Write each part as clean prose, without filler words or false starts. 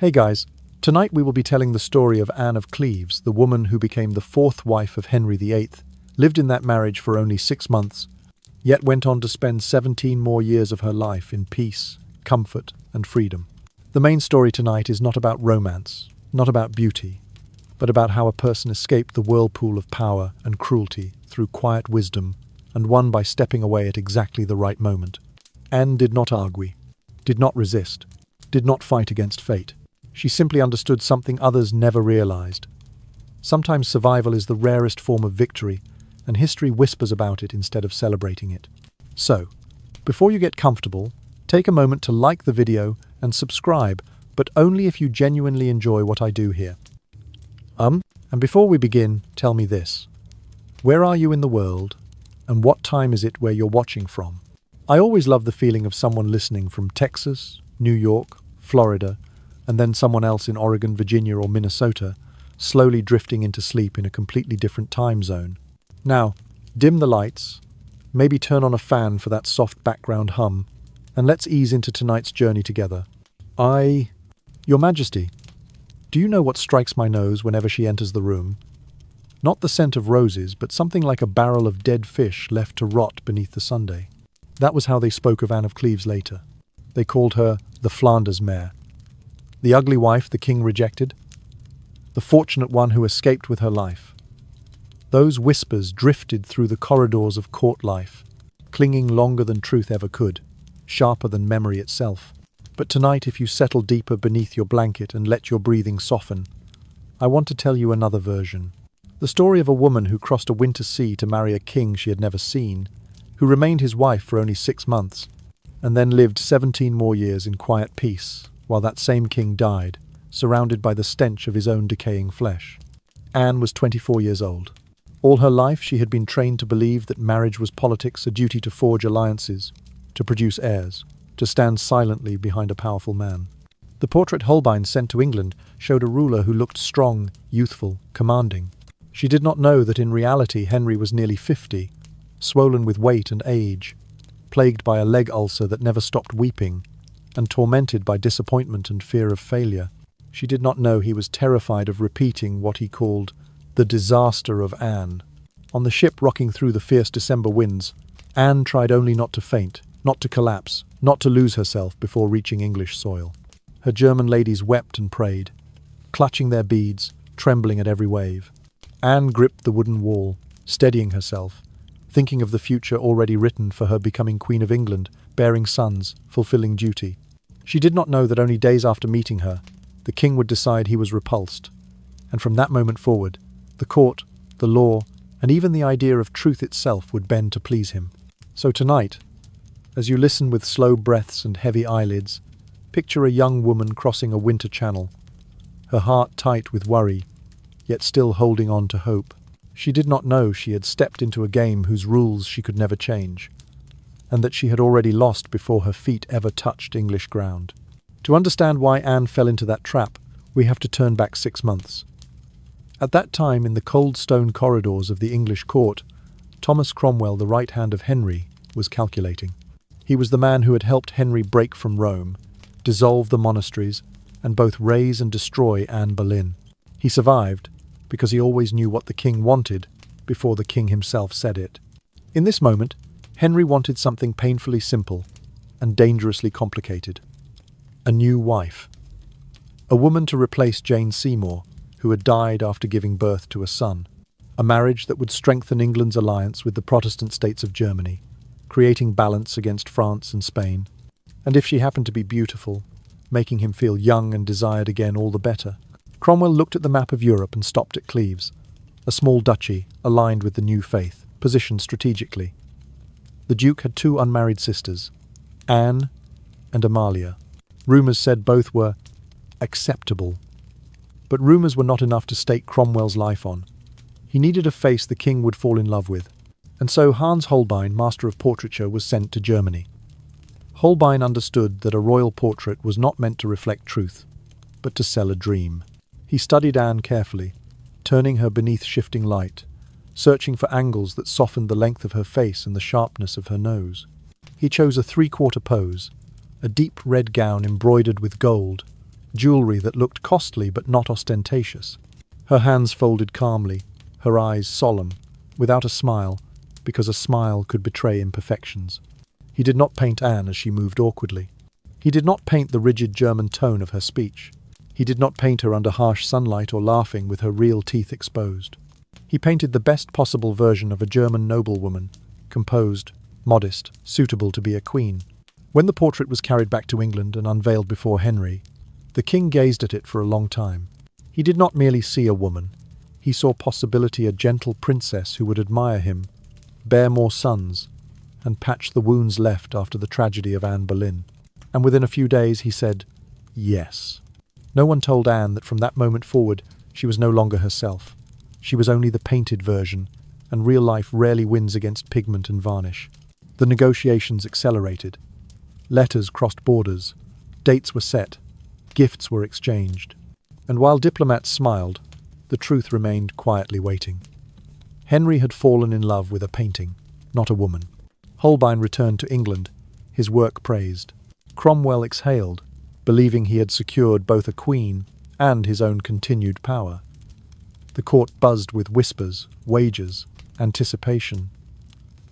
Hey guys, tonight we will be telling the story of Anne of Cleves, the woman who became the fourth wife of Henry VIII, lived in that marriage for only 6 months, yet went on to spend 17 more years of her life in peace, comfort, and freedom. The main story tonight is not about romance, not about beauty, but about how a person escaped the whirlpool of power and cruelty through quiet wisdom and won by stepping away at exactly the right moment. Anne did not argue, did not resist, did not fight against fate. She simply understood something others never realized. Sometimes survival is the rarest form of victory, and history whispers about it instead of celebrating it. So, before you get comfortable, take a moment to like the video and subscribe, but only if you genuinely enjoy what I do here. And before we begin, tell me this. Where are you in the world, and what time is it where you're watching from? I always love the feeling of someone listening from Texas, New York, Florida, and then someone else in Oregon, Virginia, or Minnesota, slowly drifting into sleep in a completely different time zone. Now, dim the lights, maybe turn on a fan for that soft background hum, and let's ease into tonight's journey together. Your Majesty, do you know what strikes my nose whenever she enters the room? Not the scent of roses, but something like a barrel of dead fish left to rot beneath the sundae. That was how they spoke of Anne of Cleves later. They called her the Flanders mare. The ugly wife the king rejected, the fortunate one who escaped with her life. Those whispers drifted through the corridors of court life, clinging longer than truth ever could, sharper than memory itself. But tonight, if you settle deeper beneath your blanket and let your breathing soften, I want to tell you another version. The story of a woman who crossed a winter sea to marry a king she had never seen, who remained his wife for only 6 months, and then lived 17 more years in quiet peace, while that same king died, surrounded by the stench of his own decaying flesh. Anne was 24 years old. All her life she had been trained to believe that marriage was politics, a duty to forge alliances, to produce heirs, to stand silently behind a powerful man. The portrait Holbein sent to England showed a ruler who looked strong, youthful, commanding. She did not know that in reality Henry was nearly 50, swollen with weight and age, plagued by a leg ulcer that never stopped weeping, and tormented by disappointment and fear of failure. She did not know he was terrified of repeating what he called the disaster of Anne. On the ship rocking through the fierce December winds, Anne tried only not to faint, not to collapse, not to lose herself before reaching English soil. Her German ladies wept and prayed, clutching their beads, trembling at every wave. Anne gripped the wooden wall, steadying herself, thinking of the future already written for her becoming Queen of England, bearing sons, fulfilling duty. She did not know that only days after meeting her, the king would decide he was repulsed, and from that moment forward, the court, the law, and even the idea of truth itself would bend to please him. So tonight, as you listen with slow breaths and heavy eyelids, picture a young woman crossing a winter channel, her heart tight with worry, yet still holding on to hope. She did not know she had stepped into a game whose rules she could never change, and that she had already lost before her feet ever touched English ground. To understand why Anne fell into that trap, we have to turn back 6 months. At that time, in the cold stone corridors of the English court, Thomas Cromwell, the right hand of Henry, was calculating. He was the man who had helped Henry break from Rome, dissolve the monasteries, and both raise and destroy Anne Boleyn. He survived because he always knew what the king wanted before the king himself said it. In this moment, Henry wanted something painfully simple and dangerously complicated. A new wife. A woman to replace Jane Seymour, who had died after giving birth to a son. A marriage that would strengthen England's alliance with the Protestant states of Germany, creating balance against France and Spain. And if she happened to be beautiful, making him feel young and desired again, all the better. Cromwell looked at the map of Europe and stopped at Cleves, a small duchy aligned with the new faith, positioned strategically. The Duke had 2 unmarried sisters, Anne and Amalia. Rumours said both were acceptable. But rumours were not enough to stake Cromwell's life on. He needed a face the king would fall in love with, and so Hans Holbein, master of portraiture, was sent to Germany. Holbein understood that a royal portrait was not meant to reflect truth, but to sell a dream. He studied Anne carefully, turning her beneath shifting light, searching for angles that softened the length of her face and the sharpness of her nose. He chose a 3/4 pose, a deep red gown embroidered with gold, jewelry that looked costly but not ostentatious. Her hands folded calmly, her eyes solemn, without a smile, because a smile could betray imperfections. He did not paint Anne as she moved awkwardly. He did not paint the rigid German tone of her speech. He did not paint her under harsh sunlight or laughing with her real teeth exposed. He painted the best possible version of a German noblewoman, composed, modest, suitable to be a queen. When the portrait was carried back to England and unveiled before Henry, the king gazed at it for a long time. He did not merely see a woman. He saw possibility a gentle princess who would admire him, bear more sons, and patch the wounds left after the tragedy of Anne Boleyn. And within a few days he said, yes. No one told Anne that from that moment forward she was no longer herself. She was only the painted version, and real life rarely wins against pigment and varnish. The negotiations accelerated. Letters crossed borders. Dates were set. Gifts were exchanged. And while diplomats smiled, the truth remained quietly waiting. Henry had fallen in love with a painting, not a woman. Holbein returned to England, his work praised. Cromwell exhaled, believing he had secured both a queen and his own continued power. The court buzzed with whispers, wagers, anticipation.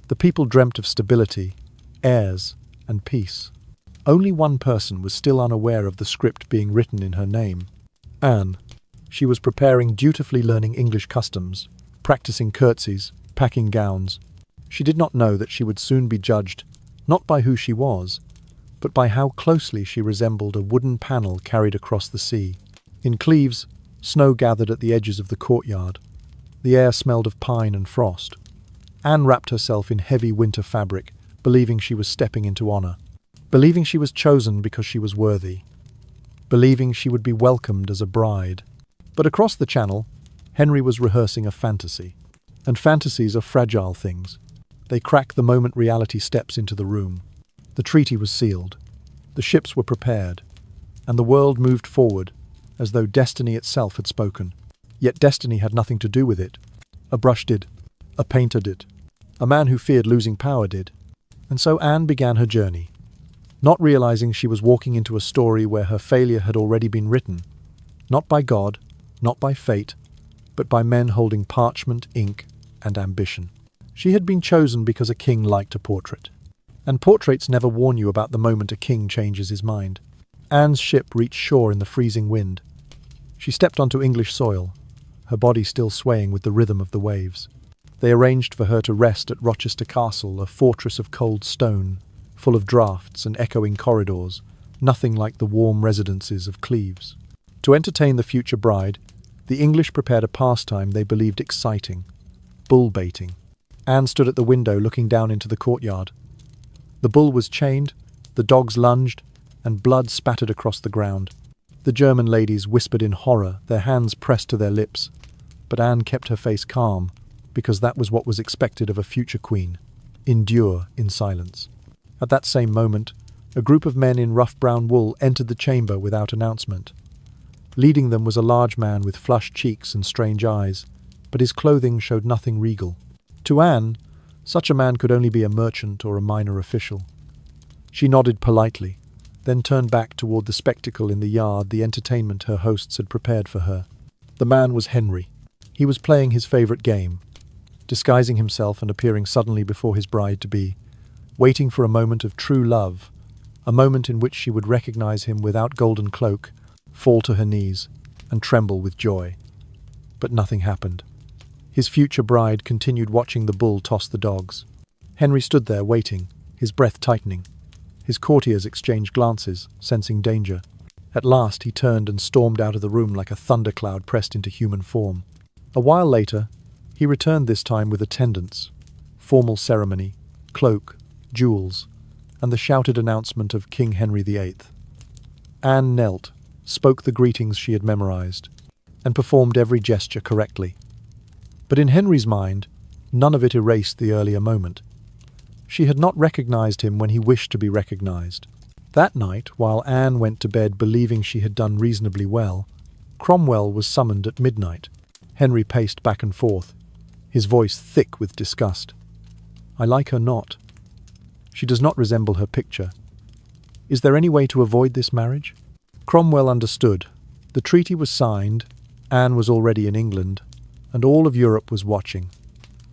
The people dreamt of stability, heirs, and peace. Only one person was still unaware of the script being written in her name. Anne. She was preparing, dutifully learning English customs, practicing curtsies, packing gowns. She did not know that she would soon be judged, not by who she was, but by how closely she resembled a wooden panel carried across the sea. In Cleves, snow gathered at the edges of the courtyard. The air smelled of pine and frost. Anne wrapped herself in heavy winter fabric, believing she was stepping into honor, believing she was chosen because she was worthy, believing she would be welcomed as a bride. But across the channel, Henry was rehearsing a fantasy. And fantasies are fragile things. They crack the moment reality steps into the room. The treaty was sealed. The ships were prepared. And the world moved forward, as though destiny itself had spoken. Yet destiny had nothing to do with it. A brush did. A painter did. A man who feared losing power did. And so Anne began her journey, not realizing she was walking into a story where her failure had already been written, not by God, not by fate, but by men holding parchment, ink, and ambition. She had been chosen because a king liked a portrait. And portraits never warn you about the moment a king changes his mind. Anne's ship reached shore in the freezing wind. She stepped onto English soil, her body still swaying with the rhythm of the waves. They arranged for her to rest at Rochester Castle, a fortress of cold stone, full of draughts and echoing corridors, nothing like the warm residences of Cleves. To entertain the future bride, the English prepared a pastime they believed exciting, bull baiting. Anne stood at the window looking down into the courtyard. The bull was chained, the dogs lunged, and blood spattered across the ground. The German ladies whispered in horror, their hands pressed to their lips. But Anne kept her face calm, because that was what was expected of a future queen. Endure in silence. At that same moment, a group of men in rough brown wool entered the chamber without announcement. Leading them was a large man with flushed cheeks and strange eyes, but his clothing showed nothing regal. To Anne, such a man could only be a merchant or a minor official. She nodded politely, then turned back toward the spectacle in the yard, the entertainment her hosts had prepared for her. The man was Henry. He was playing his favorite game, disguising himself and appearing suddenly before his bride-to-be, waiting for a moment of true love, a moment in which she would recognize him without golden cloak, fall to her knees, and tremble with joy. But nothing happened. His future bride continued watching the bull toss the dogs. Henry stood there waiting, his breath tightening. His courtiers exchanged glances, sensing danger. At last he turned and stormed out of the room like a thundercloud pressed into human form. A while later, he returned, this time with attendants, formal ceremony, cloak, jewels, and the shouted announcement of King Henry VIII. Anne knelt, spoke the greetings she had memorized, and performed every gesture correctly. But in Henry's mind, none of it erased the earlier moment. She had not recognized him when he wished to be recognized. That night, while Anne went to bed believing she had done reasonably well, Cromwell was summoned at midnight. Henry paced back and forth, his voice thick with disgust. "I like her not. She does not resemble her picture. Is there any way to avoid this marriage?" Cromwell understood. The treaty was signed, Anne was already in England, and all of Europe was watching.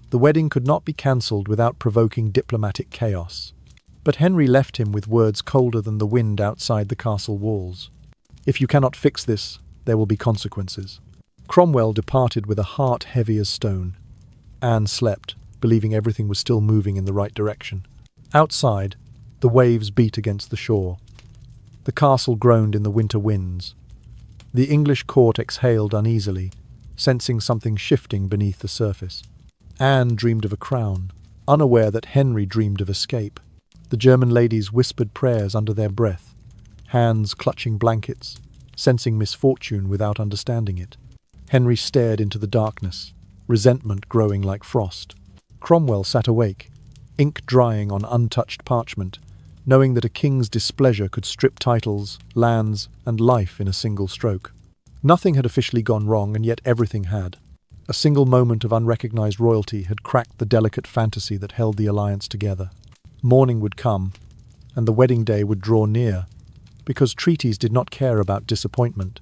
The wedding could not be cancelled without provoking diplomatic chaos. But Henry left him with words colder than the wind outside the castle walls. If you cannot fix this, there will be consequences. Cromwell departed with a heart heavy as stone. Anne slept, believing everything was still moving in the right direction. Outside, the waves beat against the shore. The castle groaned in the winter winds. The English court exhaled uneasily, sensing something shifting beneath the surface. Anne dreamed of a crown, unaware that Henry dreamed of escape. The German ladies whispered prayers under their breath, hands clutching blankets, sensing misfortune without understanding it. Henry stared into the darkness, resentment growing like frost. Cromwell sat awake, ink drying on untouched parchment, knowing that a king's displeasure could strip titles, lands, and life in a single stroke. Nothing had officially gone wrong, and yet everything had. A single moment of unrecognized royalty had cracked the delicate fantasy that held the alliance together. Morning would come, and the wedding day would draw near, because treaties did not care about disappointment,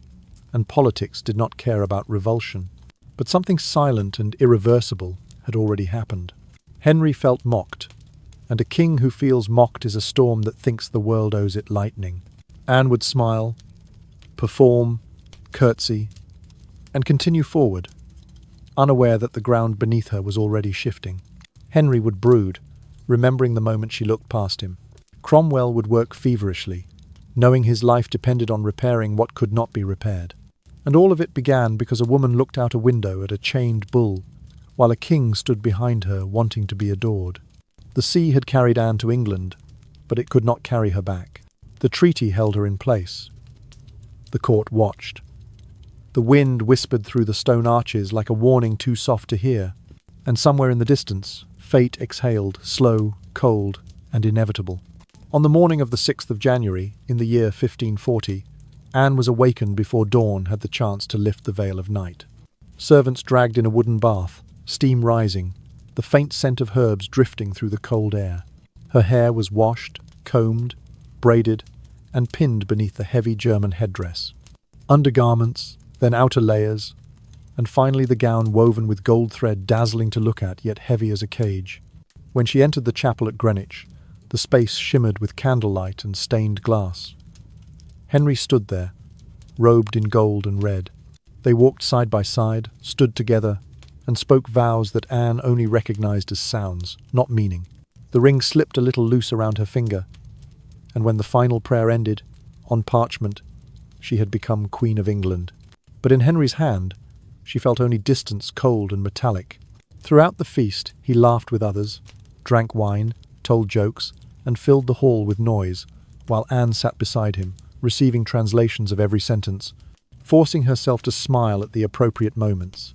and politics did not care about revulsion. But something silent and irreversible had already happened. Henry felt mocked, and a king who feels mocked is a storm that thinks the world owes it lightning. Anne would smile, perform, curtsy, and continue forward, unaware that the ground beneath her was already shifting. Henry would brood, remembering the moment she looked past him. Cromwell would work feverishly, knowing his life depended on repairing what could not be repaired. And all of it began because a woman looked out a window at a chained bull, while a king stood behind her wanting to be adored. The sea had carried Anne to England, but it could not carry her back. The treaty held her in place. The court watched. The wind whispered through the stone arches like a warning too soft to hear, and somewhere in the distance, fate exhaled, slow, cold, and inevitable. On the morning of the 6th of January, in the year 1540, Anne was awakened before dawn had the chance to lift the veil of night. Servants dragged in a wooden bath, steam rising, the faint scent of herbs drifting through the cold air. Her hair was washed, combed, braided, and pinned beneath the heavy German headdress. Undergarments, then outer layers, and finally the gown woven with gold thread dazzling to look at, yet heavy as a cage. When she entered the chapel at Greenwich, the space shimmered with candlelight and stained glass. Henry stood there, robed in gold and red. They walked side by side, stood together, and spoke vows that Anne only recognized as sounds, not meaning. The ring slipped a little loose around her finger, and when the final prayer ended, on parchment, she had become Queen of England. But in Henry's hand, she felt only distance, cold and metallic. Throughout the feast, he laughed with others, drank wine, told jokes, and filled the hall with noise, while Anne sat beside him, receiving translations of every sentence, forcing herself to smile at the appropriate moments.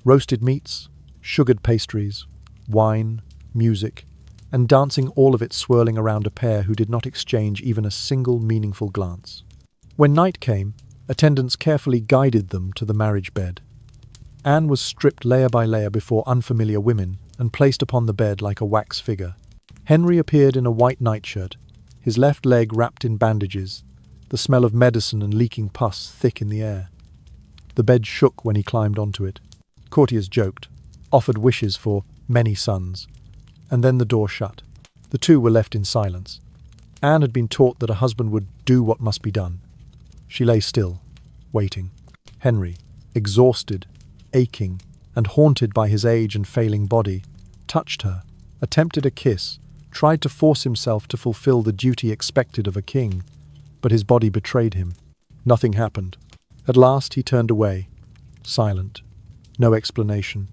Roasted meats, sugared pastries, wine, music, and dancing, all of it swirling around a pair who did not exchange even a single meaningful glance. When night came, attendants carefully guided them to the marriage bed. Anne was stripped layer by layer before unfamiliar women and placed upon the bed like a wax figure. Henry appeared in a white nightshirt, his left leg wrapped in bandages, the smell of medicine and leaking pus thick in the air. The bed shook when he climbed onto it. Courtiers joked, offered wishes for many sons, and then the door shut. The two were left in silence. Anne had been taught that a husband would do what must be done. She lay still, waiting. Henry, exhausted, aching, and haunted by his age and failing body, touched her, attempted a kiss, tried to force himself to fulfill the duty expected of a king, but his body betrayed him. Nothing happened. At last he turned away, silent. No explanation,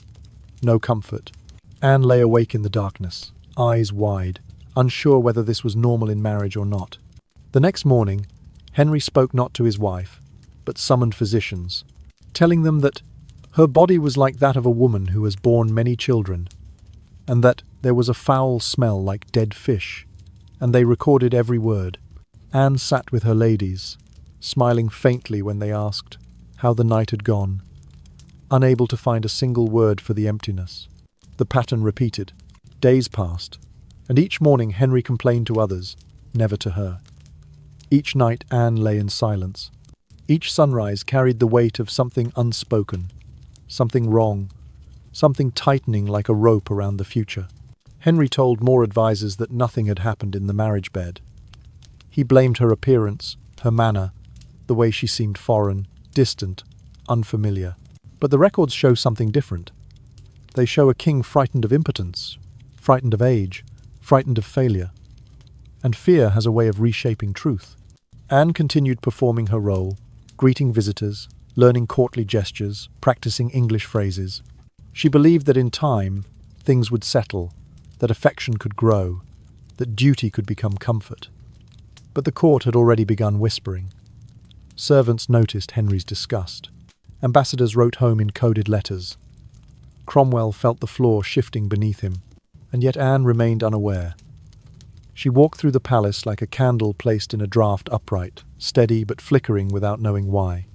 no comfort. Anne lay awake in the darkness, eyes wide, unsure whether this was normal in marriage or not. The next morning, Henry spoke not to his wife, but summoned physicians, telling them that her body was like that of a woman who has borne many children, and that there was a foul smell like dead fish, and they recorded every word. Anne sat with her ladies, smiling faintly when they asked how the night had gone, unable to find a single word for the emptiness. The pattern repeated. Days passed, and each morning Henry complained to others, never to her. Each night Anne lay in silence, Each sunrise carried the weight of something unspoken, something wrong, something tightening like a rope around the future. Henry told more advisers that nothing had happened in the marriage bed. He blamed her appearance, her manner, the way she seemed foreign, distant, unfamiliar. But the records show something different. They show a king frightened of impotence, frightened of age, frightened of failure. And fear has a way of reshaping truth. Anne continued performing her role, greeting visitors, learning courtly gestures, practicing English phrases. She believed that in time, things would settle, that affection could grow, that duty could become comfort. But the court had already begun whispering. Servants noticed Henry's disgust. Ambassadors wrote home in coded letters. Cromwell felt the floor shifting beneath him, and yet Anne remained unaware. She walked through the palace like a candle placed in a draught upright, steady but flickering without knowing why.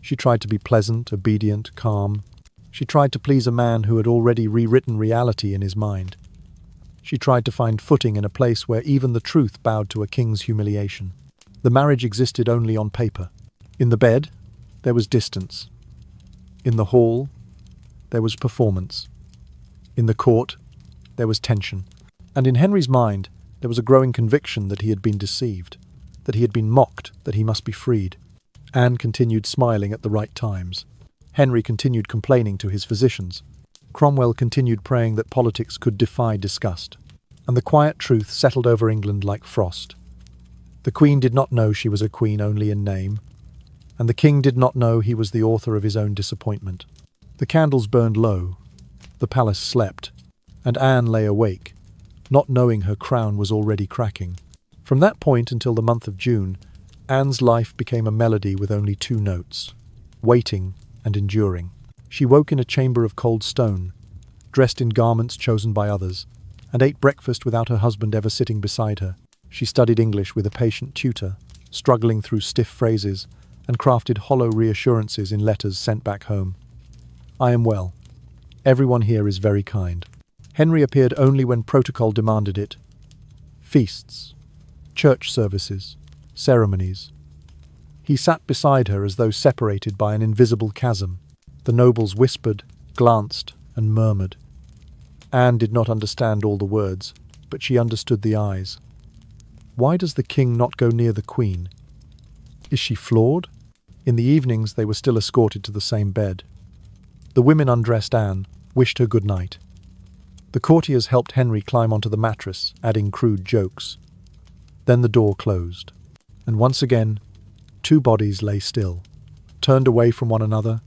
She tried to be pleasant, obedient, calm. She tried to please a man who had already rewritten reality in his mind. She tried to find footing in a place where even the truth bowed to a king's humiliation. The marriage existed only on paper. In the bed, there was distance. In the hall, there was performance. In the court, there was tension. And in Henry's mind, there was a growing conviction that he had been deceived, that he had been mocked, that he must be freed. Anne continued smiling at the right times. Henry continued complaining to his physicians. Cromwell continued praying that politics could defy disgust. And the quiet truth settled over England like frost. The Queen did not know she was a queen only in name, and the King did not know he was the author of his own disappointment. The candles burned low, the palace slept, and Anne lay awake, not knowing her crown was already cracking. From that point until the month of June, Anne's life became a melody with only two notes, waiting and enduring. She woke in a chamber of cold stone, dressed in garments chosen by others, and ate breakfast without her husband ever sitting beside her. She studied English with a patient tutor, struggling through stiff phrases, and crafted hollow reassurances in letters sent back home. I am well. Everyone here is very kind. Henry appeared only when protocol demanded it. Feasts, church services, ceremonies. He sat beside her as though separated by an invisible chasm. The nobles whispered, glanced, and murmured. Anne did not understand all the words, but she understood the eyes. Why does the king not go near the queen? Is she flawed? In the evenings they were still escorted to the same bed. The women undressed Anne, wished her good night. The courtiers helped Henry climb onto the mattress, adding crude jokes. Then the door closed, and once again, two bodies lay still, turned away from one another,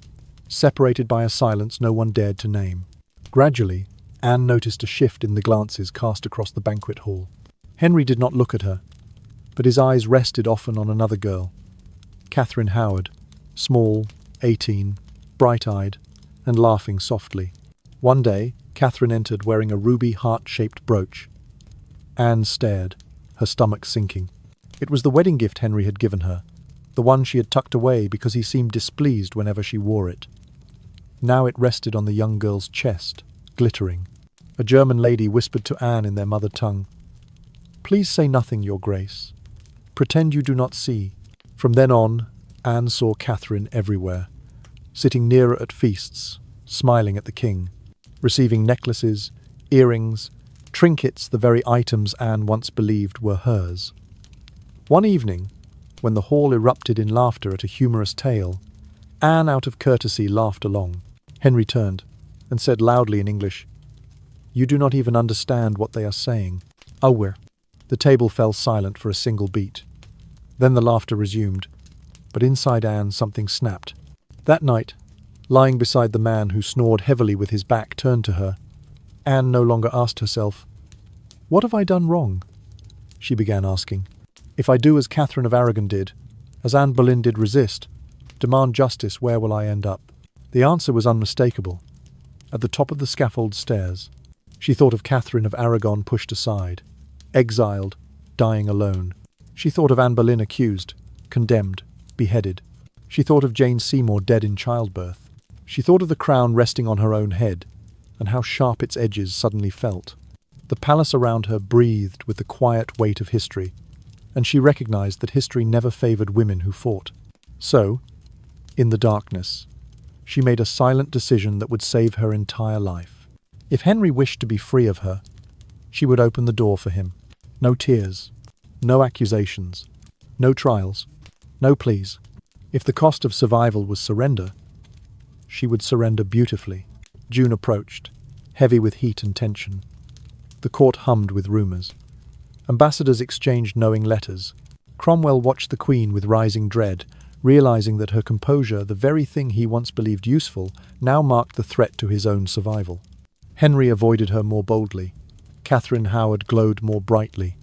separated by a silence no one dared to name. Gradually, Anne noticed a shift in the glances cast across the banquet hall. Henry did not look at her, but his eyes rested often on another girl, Catherine Howard, small, 18, bright-eyed, and laughing softly. One day, Catherine entered wearing a ruby heart-shaped brooch. Anne stared, her stomach sinking. It was the wedding gift Henry had given her, the one she had tucked away because he seemed displeased whenever she wore it. Now it rested on the young girl's chest, glittering. A German lady whispered to Anne in their mother tongue, "Please say nothing, Your Grace. Pretend you do not see." From then on, Anne saw Catherine everywhere, sitting near at feasts, smiling at the king, receiving necklaces, earrings, trinkets, the very items Anne once believed were hers. One evening, when the hall erupted in laughter at a humorous tale, Anne, out of courtesy, laughed along. Henry turned and said loudly in English, "You do not even understand what they are saying." "Oh, where?" The table fell silent for a single beat. Then the laughter resumed, but inside Anne something snapped. That night, lying beside the man who snored heavily with his back turned to her, Anne no longer asked herself, "What have I done wrong?" She began asking, "If I do as Catherine of Aragon did, as Anne Boleyn did resist, demand justice, where will I end up?" The answer was unmistakable. At the top of the scaffold stairs, she thought of Catherine of Aragon pushed aside, exiled, dying alone. She thought of Anne Boleyn accused, condemned, beheaded. She thought of Jane Seymour dead in childbirth. She thought of the crown resting on her own head, and how sharp its edges suddenly felt. The palace around her breathed with the quiet weight of history, and she recognized that history never favored women who fought. So, in the darkness, she made a silent decision that would save her entire life. If Henry wished to be free of her, she would open the door for him. No tears, no accusations, no trials, no pleas. If the cost of survival was surrender, she would surrender beautifully. June approached, heavy with heat and tension. The court hummed with rumours. Ambassadors exchanged knowing letters. Cromwell watched the Queen with rising dread, realising that her composure, the very thing he once believed useful, now marked the threat to his own survival. Henry avoided her more boldly. Catherine Howard glowed more brightly.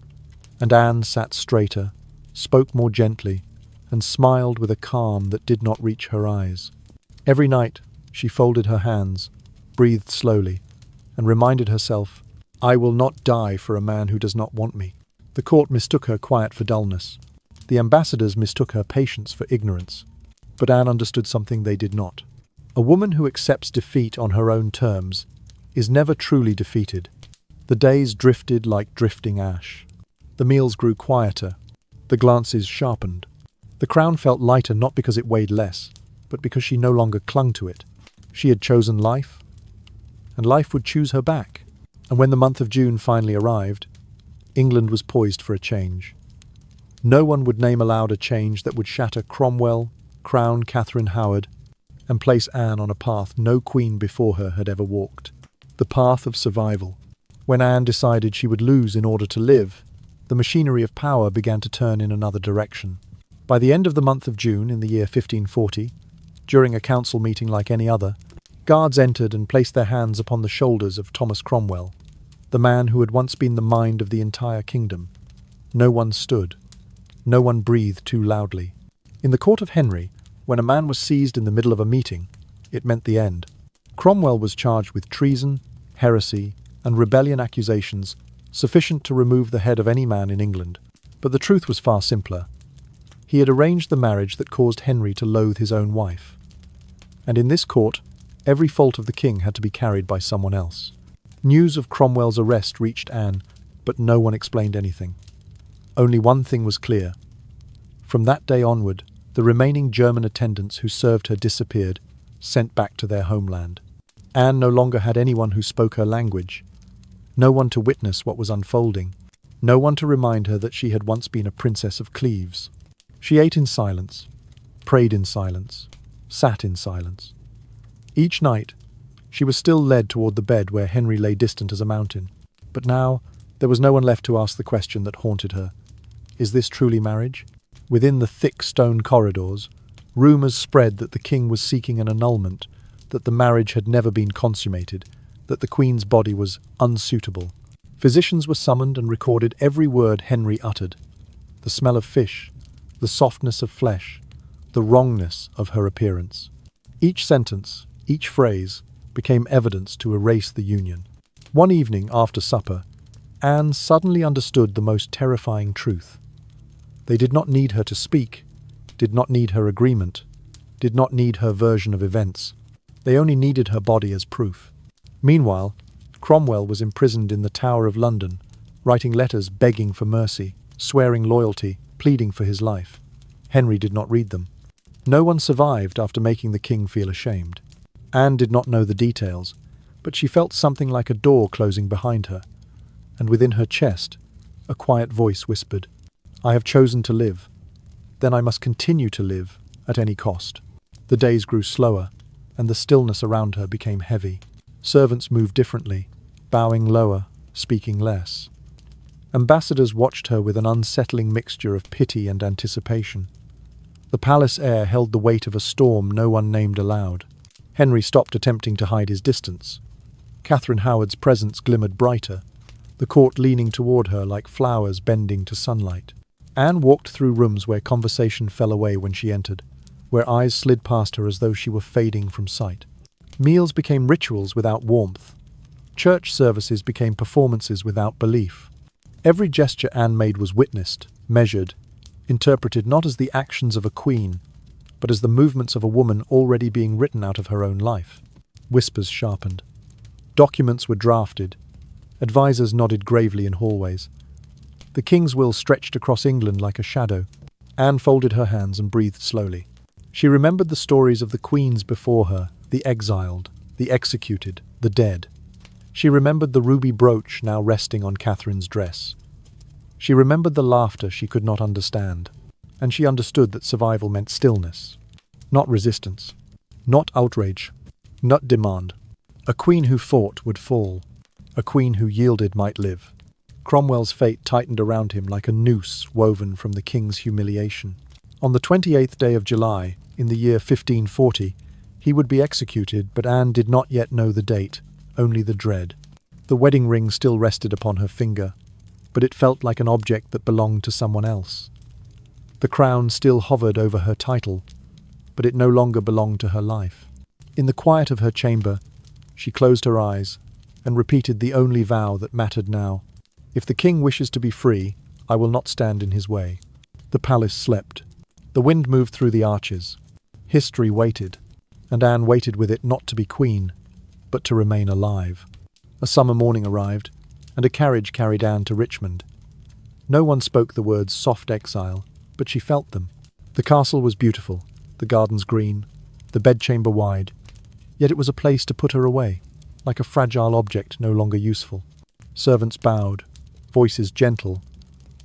And Anne sat straighter, spoke more gently, and smiled with a calm that did not reach her eyes. Every night she folded her hands, breathed slowly, and reminded herself, "I will not die for a man who does not want me." The court mistook her quiet for dullness. The ambassadors mistook her patience for ignorance. But Anne understood something they did not. A woman who accepts defeat on her own terms is never truly defeated. The days drifted like drifting ash. The meals grew quieter. The glances sharpened. The crown felt lighter not because it weighed less, but because she no longer clung to it. She had chosen life, and life would choose her back. And when the month of June finally arrived, England was poised for a change. No one would name aloud a change that would shatter Cromwell, crown Catherine Howard, and place Anne on a path no queen before her had ever walked. The path of survival. When Anne decided she would lose in order to live, the machinery of power began to turn in another direction. By the end of the month of June in the year 1540, during a council meeting like any other, guards entered and placed their hands upon the shoulders of Thomas Cromwell, the man who had once been the mind of the entire kingdom. No one stood. No one breathed too loudly. In the court of Henry, when a man was seized in the middle of a meeting, it meant the end. Cromwell was charged with treason, heresy, and rebellion accusations sufficient to remove the head of any man in England. But the truth was far simpler. He had arranged the marriage that caused Henry to loathe his own wife. And in this court, every fault of the king had to be carried by someone else. News of Cromwell's arrest reached Anne, but no one explained anything. Only one thing was clear. From that day onward, the remaining German attendants who served her disappeared, sent back to their homeland. Anne no longer had anyone who spoke her language, no one to witness what was unfolding, no one to remind her that she had once been a princess of Cleves. She ate in silence, prayed in silence, sat in silence. Each night, she was still led toward the bed where Henry lay distant as a mountain. But now, there was no one left to ask the question that haunted her. Is this truly marriage? Within the thick stone corridors, rumours spread that the king was seeking an annulment, that the marriage had never been consummated, that the queen's body was unsuitable. Physicians were summoned and recorded every word Henry uttered. The smell of fish, the softness of flesh, the wrongness of her appearance. Each sentence, each phrase, became evidence to erase the union. One evening after supper, Anne suddenly understood the most terrifying truth. They did not need her to speak, did not need her agreement, did not need her version of events. They only needed her body as proof. Meanwhile, Cromwell was imprisoned in the Tower of London, writing letters begging for mercy, swearing loyalty, pleading for his life. Henry did not read them. No one survived after making the king feel ashamed. Anne did not know the details, but she felt something like a door closing behind her, and within her chest, a quiet voice whispered, "I have chosen to live. Then I must continue to live at any cost." The days grew slower, and the stillness around her became heavy. Servants moved differently, bowing lower, speaking less. Ambassadors watched her with an unsettling mixture of pity and anticipation. The palace air held the weight of a storm no one named aloud. Henry stopped attempting to hide his distance. Catherine Howard's presence glimmered brighter, the court leaning toward her like flowers bending to sunlight. Anne walked through rooms where conversation fell away when she entered, where eyes slid past her as though she were fading from sight. Meals became rituals without warmth. Church services became performances without belief. Every gesture Anne made was witnessed, measured, interpreted not as the actions of a queen, but as the movements of a woman already being written out of her own life. Whispers sharpened. Documents were drafted. Advisers nodded gravely in hallways. The king's will stretched across England like a shadow. Anne folded her hands and breathed slowly. She remembered the stories of the queens before her, the exiled, the executed, the dead. She remembered the ruby brooch now resting on Catherine's dress. She remembered the laughter she could not understand, and she understood that survival meant stillness, not resistance, not outrage, not demand. A queen who fought would fall. A queen who yielded might live. Cromwell's fate tightened around him like a noose woven from the king's humiliation. On the 28th day of July, in the year 1540, he would be executed, but Anne did not yet know the date, only the dread. The wedding ring still rested upon her finger, but it felt like an object that belonged to someone else. The crown still hovered over her title, but it no longer belonged to her life. In the quiet of her chamber, she closed her eyes and repeated the only vow that mattered now. If the king wishes to be free, I will not stand in his way. The palace slept. The wind moved through the arches. History waited, and Anne waited with it not to be queen, but to remain alive. A summer morning arrived, and a carriage carried Anne to Richmond. No one spoke the words soft exile, but she felt them. The castle was beautiful, the gardens green, the bedchamber wide, yet it was a place to put her away, like a fragile object no longer useful. Servants bowed, voices gentle,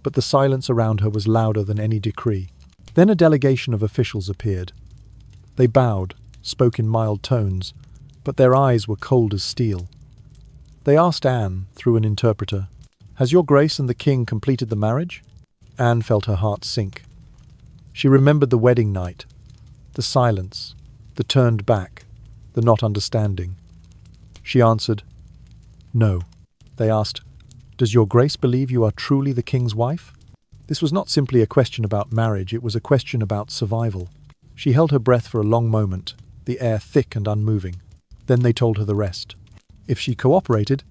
but the silence around her was louder than any decree. Then a delegation of officials appeared. They bowed, spoke in mild tones, but their eyes were cold as steel. They asked Anne, through an interpreter, "Has your grace and the king completed the marriage?" Anne felt her heart sink. She remembered the wedding night, the silence, the turned back, the not understanding. She answered, "No." They asked, "Does your grace believe you are truly the king's wife?" This was not simply a question about marriage, it was a question about survival. She held her breath for a long moment, the air thick and unmoving. Then they told her the rest. If she cooperated,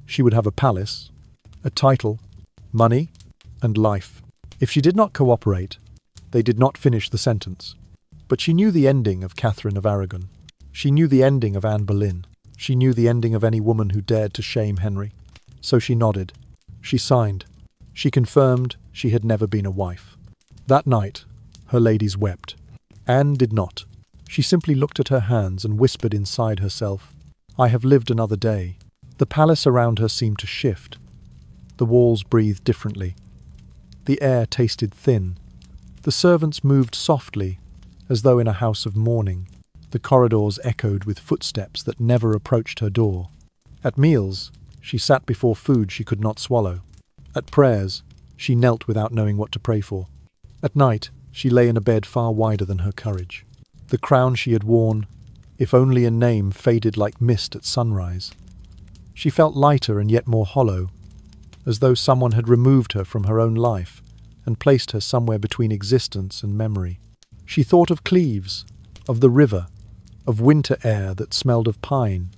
she would have a palace, a title, money, and life. If she did not cooperate, they did not finish the sentence. But she knew the ending of Catherine of Aragon. She knew the ending of Anne Boleyn. She knew the ending of any woman who dared to shame Henry. So she nodded. She signed. She confirmed she had never been a wife. That night, her ladies wept. Anne did not. She simply looked at her hands and whispered inside herself, "I have lived another day." The palace around her seemed to shift. The walls breathed differently. The air tasted thin. The servants moved softly, as though in a house of mourning. The corridors echoed with footsteps that never approached her door. At meals, she sat before food she could not swallow. At prayers, she knelt without knowing what to pray for. At night, she lay in a bed far wider than her courage. The crown she had worn, if only in name, faded like mist at sunrise. She felt lighter and yet more hollow, as though someone had removed her from her own life and placed her somewhere between existence and memory. She thought of Cleves, of the river, of winter air that smelled of pine,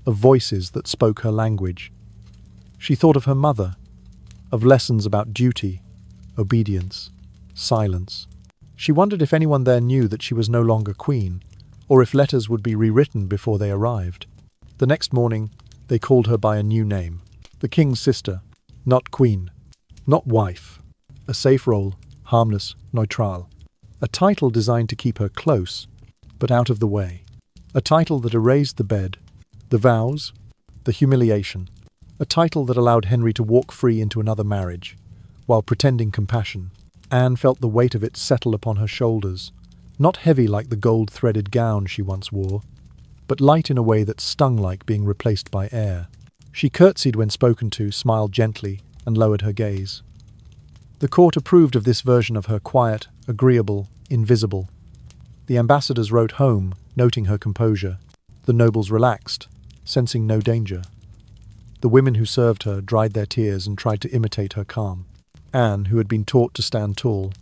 of voices that spoke her language. She thought of her mother, of lessons about duty, obedience, silence. She wondered if anyone there knew that she was no longer queen, or if letters would be rewritten before they arrived. The next morning, they called her by a new name. The king's sister, not queen, not wife. A safe role, harmless, neutral. A title designed to keep her close, but out of the way. A title that erased the bed, the vows, the humiliation. A title that allowed Henry to walk free into another marriage, while pretending compassion. Anne felt the weight of it settle upon her shoulders, not heavy like the gold-threaded gown she once wore, but light in a way that stung like being replaced by air. She curtsied when spoken to, smiled gently, and lowered her gaze. The court approved of this version of her, quiet, agreeable, invisible. The ambassadors wrote home, noting her composure. The nobles relaxed, sensing no danger. The women who served her dried their tears and tried to imitate her calm. Anne, who had been taught to stand tall,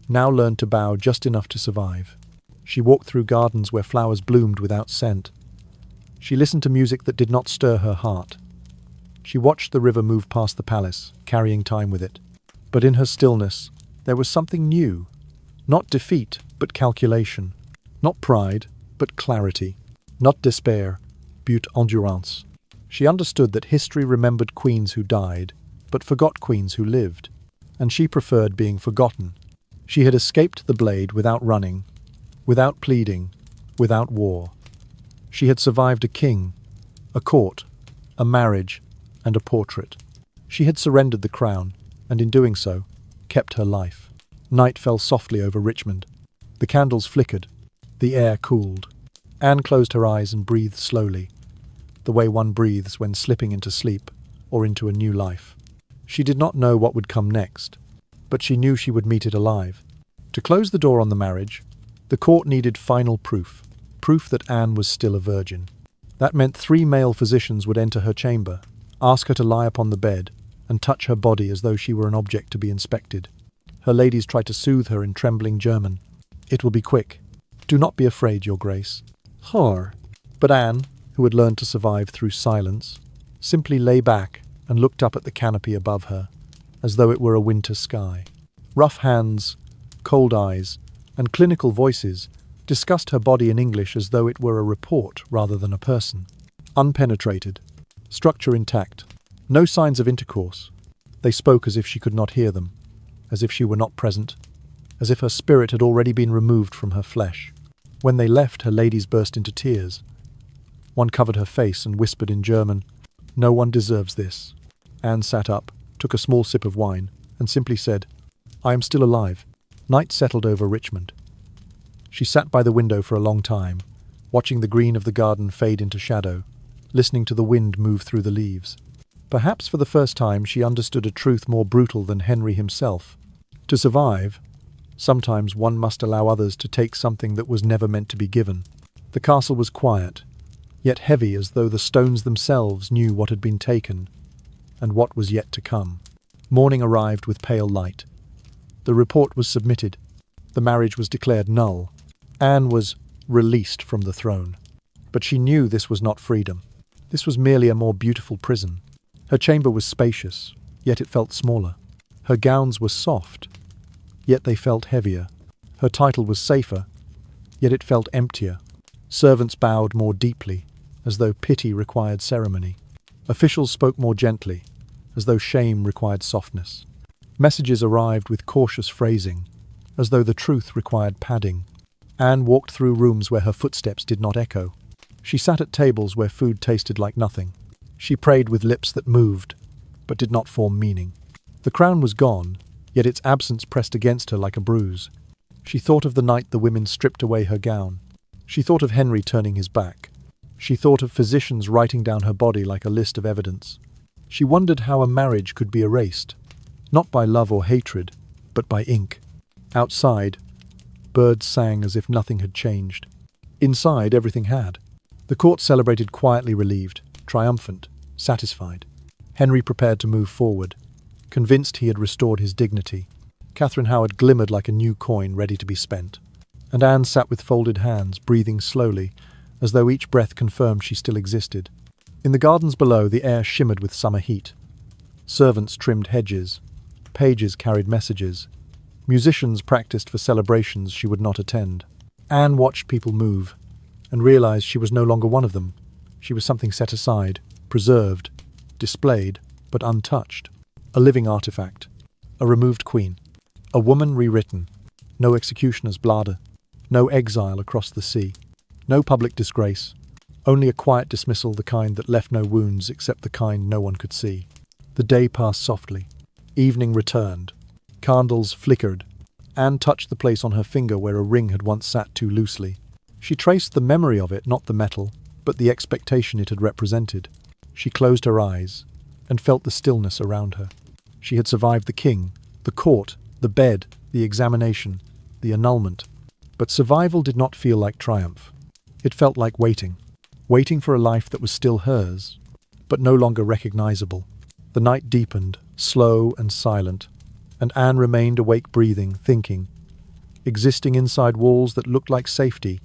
now learned to bow just enough to survive. She walked through gardens where flowers bloomed without scent. She listened to music that did not stir her heart. She watched the river move past the palace, carrying time with it. But in her stillness, there was something new. Not defeat, but calculation. Not pride, but clarity. Not despair, but endurance. She understood that history remembered queens who died, but forgot queens who lived. And she preferred being forgotten. She had escaped the blade without running, without pleading, without war. She had survived a king, a court, a marriage, and a portrait. She had surrendered the crown, and in doing so, kept her life. Night fell softly over Richmond. The candles flickered. The air cooled. Anne closed her eyes and breathed slowly, the way one breathes when slipping into sleep or into a new life. She did not know what would come next, but she knew she would meet it alive. To close the door on the marriage, the court needed final proof that Anne was still a virgin. That meant 3 male physicians would enter her chamber, ask her to lie upon the bed, and touch her body as though she were an object to be inspected. Her ladies tried to soothe her in trembling German. "It will be quick. Do not be afraid, your grace." Horror. But Anne, who had learned to survive through silence, simply lay back and looked up at the canopy above her, as though it were a winter sky. Rough hands, cold eyes, and clinical voices discussed her body in English as though it were a report rather than a person. Unpenetrated. Structure intact. No signs of intercourse. They spoke as if she could not hear them, as if she were not present, as if her spirit had already been removed from her flesh. When they left, her ladies burst into tears. One covered her face and whispered in German, "No one deserves this." Anne sat up, took a small sip of wine, and simply said, "I am still alive." Night settled over Richmond. She sat by the window for a long time, watching the green of the garden fade into shadow, listening to the wind move through the leaves. Perhaps for the first time she understood a truth more brutal than Henry himself. To survive, sometimes one must allow others to take something that was never meant to be given. The castle was quiet, yet heavy as though the stones themselves knew what had been taken and what was yet to come. Morning arrived with pale light. The report was submitted. The marriage was declared null. Anne was released from the throne. But she knew this was not freedom. This was merely a more beautiful prison. Her chamber was spacious, yet it felt smaller. Her gowns were soft, yet they felt heavier. Her title was safer, yet it felt emptier. Servants bowed more deeply, as though pity required ceremony. Officials spoke more gently, as though shame required softness. Messages arrived with cautious phrasing, as though the truth required padding. Anne walked through rooms where her footsteps did not echo. She sat at tables where food tasted like nothing. She prayed with lips that moved, but did not form meaning. The crown was gone, yet its absence pressed against her like a bruise. She thought of the night the women stripped away her gown. She thought of Henry turning his back. She thought of physicians writing down her body like a list of evidence. She wondered how a marriage could be erased, not by love or hatred, but by ink. Outside, birds sang as if nothing had changed. Inside, everything had. The court celebrated quietly, relieved, triumphant, satisfied. Henry prepared to move forward, convinced he had restored his dignity. Catherine Howard glimmered like a new coin ready to be spent. And Anne sat with folded hands, breathing slowly, as though each breath confirmed she still existed. In the gardens below, the air shimmered with summer heat. Servants trimmed hedges. Pages carried messages. Musicians practiced for celebrations she would not attend. Anne watched people move, and realized she was no longer one of them. She was something set aside, preserved, displayed, but untouched. A living artifact. A removed queen. A woman rewritten. No executioner's bladder. No exile across the sea. No public disgrace. Only a quiet dismissal, the kind that left no wounds except the kind no one could see. The day passed softly. Evening returned. Candles flickered. Anne touched the place on her finger where a ring had once sat too loosely. She traced the memory of it, not the metal, but the expectation it had represented. She closed her eyes and felt the stillness around her. She had survived the king, the court, the bed, the examination, the annulment. But survival did not feel like triumph. It felt like waiting. Waiting for a life that was still hers, but no longer recognizable. The night deepened, slow and silent, and Anne remained awake, breathing, thinking, existing inside walls that looked like safety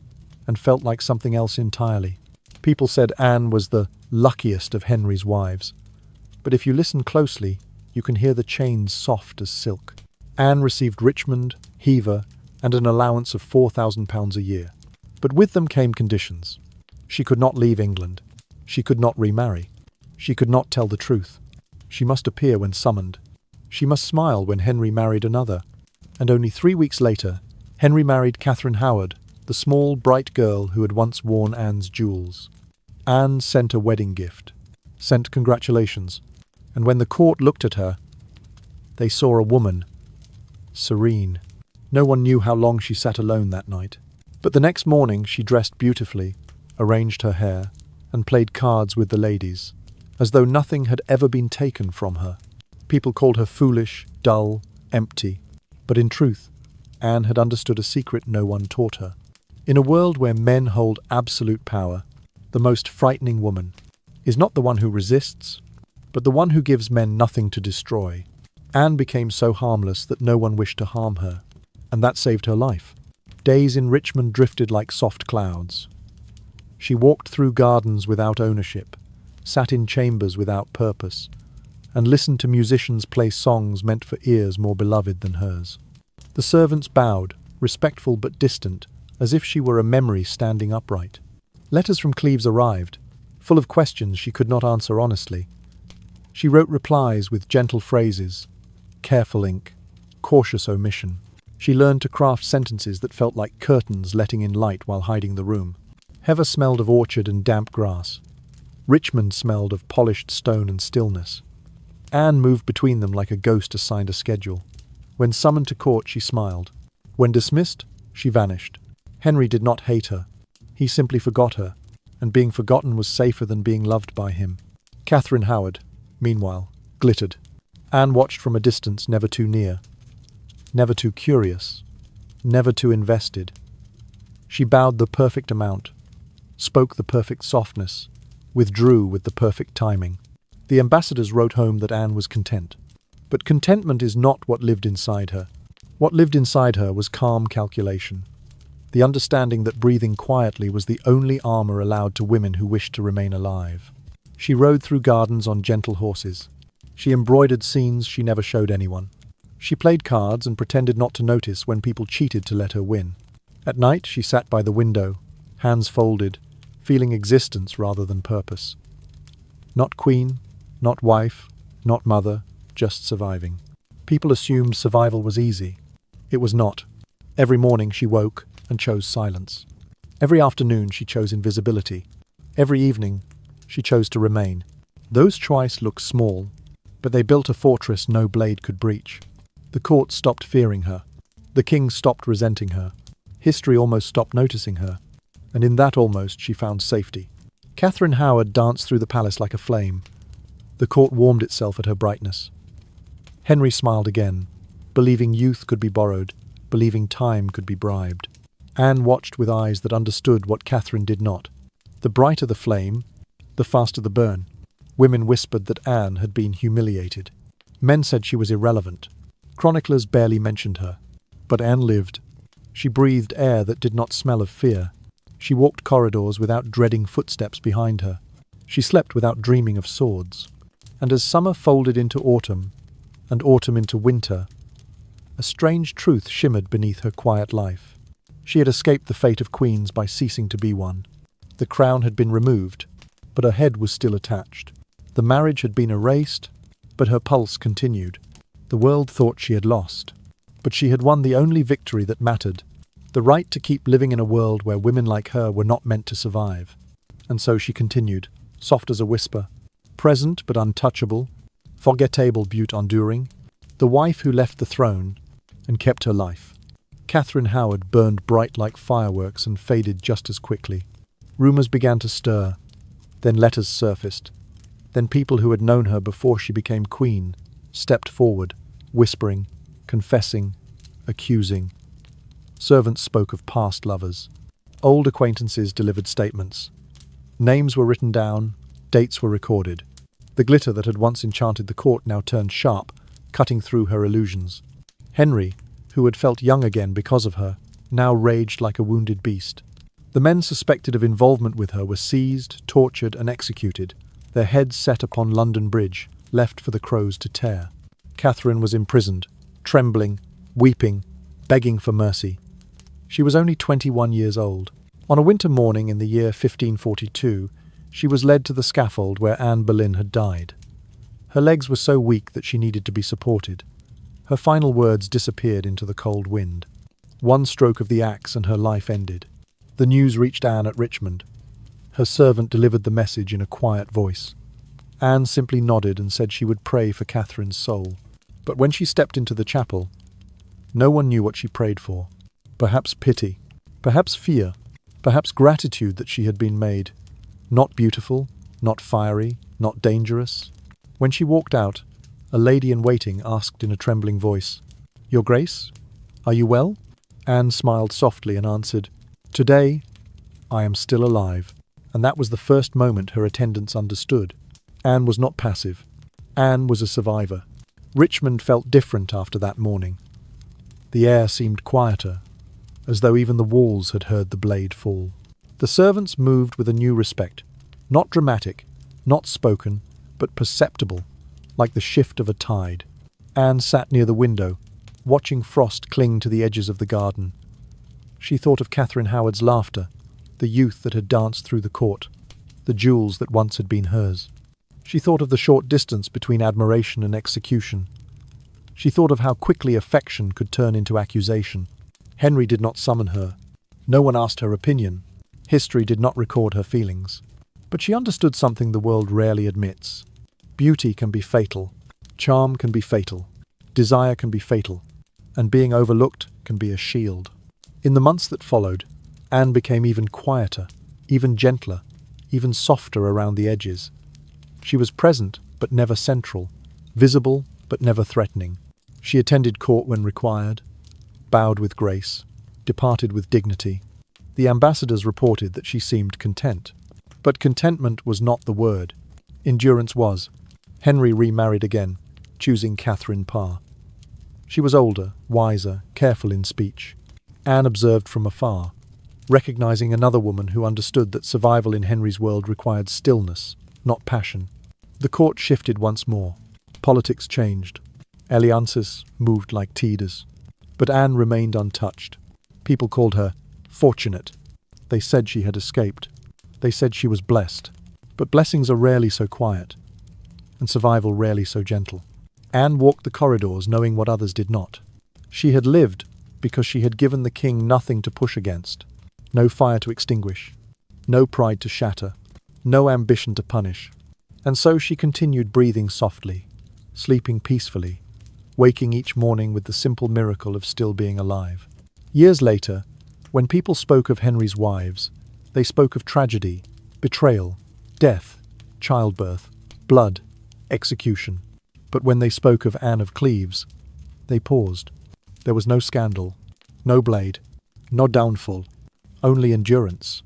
and felt like something else entirely. People said Anne was the luckiest of Henry's wives, but if you listen closely, you can hear the chains soft as silk. Anne received Richmond, Hever, and an allowance of £4,000 a year. But with them came conditions. She could not leave England. She could not remarry. She could not tell the truth. She must appear when summoned. She must smile when Henry married another. And only 3 weeks later, Henry married Catherine Howard, the small, bright girl who had once worn Anne's jewels. Anne sent a wedding gift, sent congratulations, and when the court looked at her, they saw a woman, serene. No one knew how long she sat alone that night. But the next morning she dressed beautifully, arranged her hair, and played cards with the ladies, as though nothing had ever been taken from her. People called her foolish, dull, empty. But in truth, Anne had understood a secret no one taught her. In a world where men hold absolute power, the most frightening woman is not the one who resists, but the one who gives men nothing to destroy. Anne became so harmless that no one wished to harm her, and that saved her life. Days in Richmond drifted like soft clouds. She walked through gardens without ownership, sat in chambers without purpose, and listened to musicians play songs meant for ears more beloved than hers. The servants bowed, respectful but distant, as if she were a memory standing upright. Letters from Cleves arrived, full of questions she could not answer honestly. She wrote replies with gentle phrases, careful ink, cautious omission. She learned to craft sentences that felt like curtains letting in light while hiding the room. Heather smelled of orchard and damp grass. Richmond smelled of polished stone and stillness. Anne moved between them like a ghost assigned a schedule. When summoned to court, she smiled. When dismissed, she vanished. Henry did not hate her. He simply forgot her, and being forgotten was safer than being loved by him. Catherine Howard, meanwhile, glittered. Anne watched from a distance, never too near, never too curious, never too invested. She bowed the perfect amount, spoke the perfect softness, withdrew with the perfect timing. The ambassadors wrote home that Anne was content. But contentment is not what lived inside her. What lived inside her was calm calculation, the understanding that breathing quietly was the only armor allowed to women who wished to remain alive. She rode through gardens on gentle horses. She embroidered scenes she never showed anyone. She played cards and pretended not to notice when people cheated to let her win. At night, she sat by the window, hands folded, feeling existence rather than purpose. Not queen, not wife, not mother, just surviving. People assumed survival was easy. It was not. Every morning she woke and chose silence. Every afternoon she chose invisibility. Every evening she chose to remain. Those choices looked small, but they built a fortress no blade could breach. The court stopped fearing her. The king stopped resenting her. History almost stopped noticing her. And in that almost she found safety. Catherine Howard danced through the palace like a flame. The court warmed itself at her brightness. Henry smiled again, believing youth could be borrowed, believing time could be bribed. Anne watched with eyes that understood what Catherine did not. The brighter the flame, the faster the burn. Women whispered that Anne had been humiliated. Men said she was irrelevant. Chroniclers barely mentioned her. But Anne lived. She breathed air that did not smell of fear. She walked corridors without dreading footsteps behind her. She slept without dreaming of swords. And as summer folded into autumn, and autumn into winter, a strange truth shimmered beneath her quiet life. She had escaped the fate of queens by ceasing to be one. The crown had been removed, but her head was still attached. The marriage had been erased, but her pulse continued. The world thought she had lost, but she had won the only victory that mattered, the right to keep living in a world where women like her were not meant to survive. And so she continued, soft as a whisper, present but untouchable, forgettable but enduring, the wife who left the throne and kept her life. Catherine Howard burned bright like fireworks and faded just as quickly. Rumors began to stir, then letters surfaced. Then people who had known her before she became queen stepped forward, whispering, confessing, accusing. Servants spoke of past lovers. Old acquaintances delivered statements. Names were written down, dates were recorded. The glitter that had once enchanted the court now turned sharp, cutting through her illusions. Henry, who had felt young again because of her, now raged like a wounded beast. The men suspected of involvement with her were seized, tortured, and executed, their heads set upon London Bridge, left for the crows to tear. Catherine was imprisoned, trembling, weeping, begging for mercy. She was only 21 years old. On a winter morning in the year 1542, she was led to the scaffold where Anne Boleyn had died. Her legs were so weak that she needed to be supported. Her final words disappeared into the cold wind. One stroke of the axe and her life ended. The news reached Anne at Richmond. Her servant delivered the message in a quiet voice. Anne simply nodded and said she would pray for Catherine's soul. But when she stepped into the chapel, no one knew what she prayed for. Perhaps pity, perhaps fear, perhaps gratitude that she had been made not beautiful, not fiery, not dangerous. When she walked out, a lady-in-waiting asked in a trembling voice, "Your Grace, are you well?" Anne smiled softly and answered, "Today, I am still alive." And that was the first moment her attendants understood. Anne was not passive. Anne was a survivor. Richmond felt different after that morning. The air seemed quieter, as though even the walls had heard the blade fall. The servants moved with a new respect, not dramatic, not spoken, but perceptible, like the shift of a tide. Anne sat near the window, watching frost cling to the edges of the garden. She thought of Catherine Howard's laughter, the youth that had danced through the court, the jewels that once had been hers. She thought of the short distance between admiration and execution. She thought of how quickly affection could turn into accusation. Henry did not summon her. No one asked her opinion. History did not record her feelings. But she understood something the world rarely admits. Beauty can be fatal. Charm can be fatal. Desire can be fatal. And being overlooked can be a shield. In the months that followed, Anne became even quieter, even gentler, even softer around the edges. She was present, but never central, visible, but never threatening. She attended court when required, bowed with grace, departed with dignity. The ambassadors reported that she seemed content. But contentment was not the word. Endurance was. Henry remarried again, choosing Catherine Parr. She was older, wiser, careful in speech. Anne observed from afar, recognizing another woman who understood that survival in Henry's world required stillness, not passion. The court shifted once more. Politics changed. Alliances moved like Tudors. But Anne remained untouched. People called her fortunate. They said she had escaped. They said she was blessed. But blessings are rarely so quiet, and survival rarely so gentle. Anne walked the corridors knowing what others did not. She had lived because she had given the king nothing to push against. No fire to extinguish. No pride to shatter. No ambition to punish. And so she continued breathing softly, sleeping peacefully, waking each morning with the simple miracle of still being alive. Years later, when people spoke of Henry's wives, they spoke of tragedy, betrayal, death, childbirth, blood, execution. But when they spoke of Anne of Cleves, they paused. There was no scandal, no blade, no downfall, only endurance.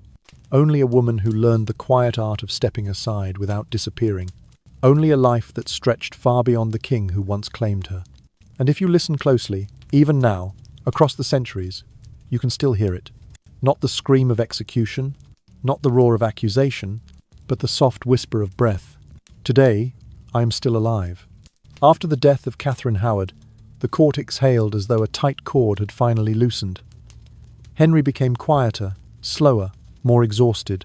Only a woman who learned the quiet art of stepping aside without disappearing. Only a life that stretched far beyond the king who once claimed her. And if you listen closely, even now, across the centuries, you can still hear it. Not the scream of execution, not the roar of accusation, but the soft whisper of breath. Today, I am still alive. After the death of Catherine Howard, the court exhaled as though a tight cord had finally loosened. Henry became quieter, slower, more exhausted.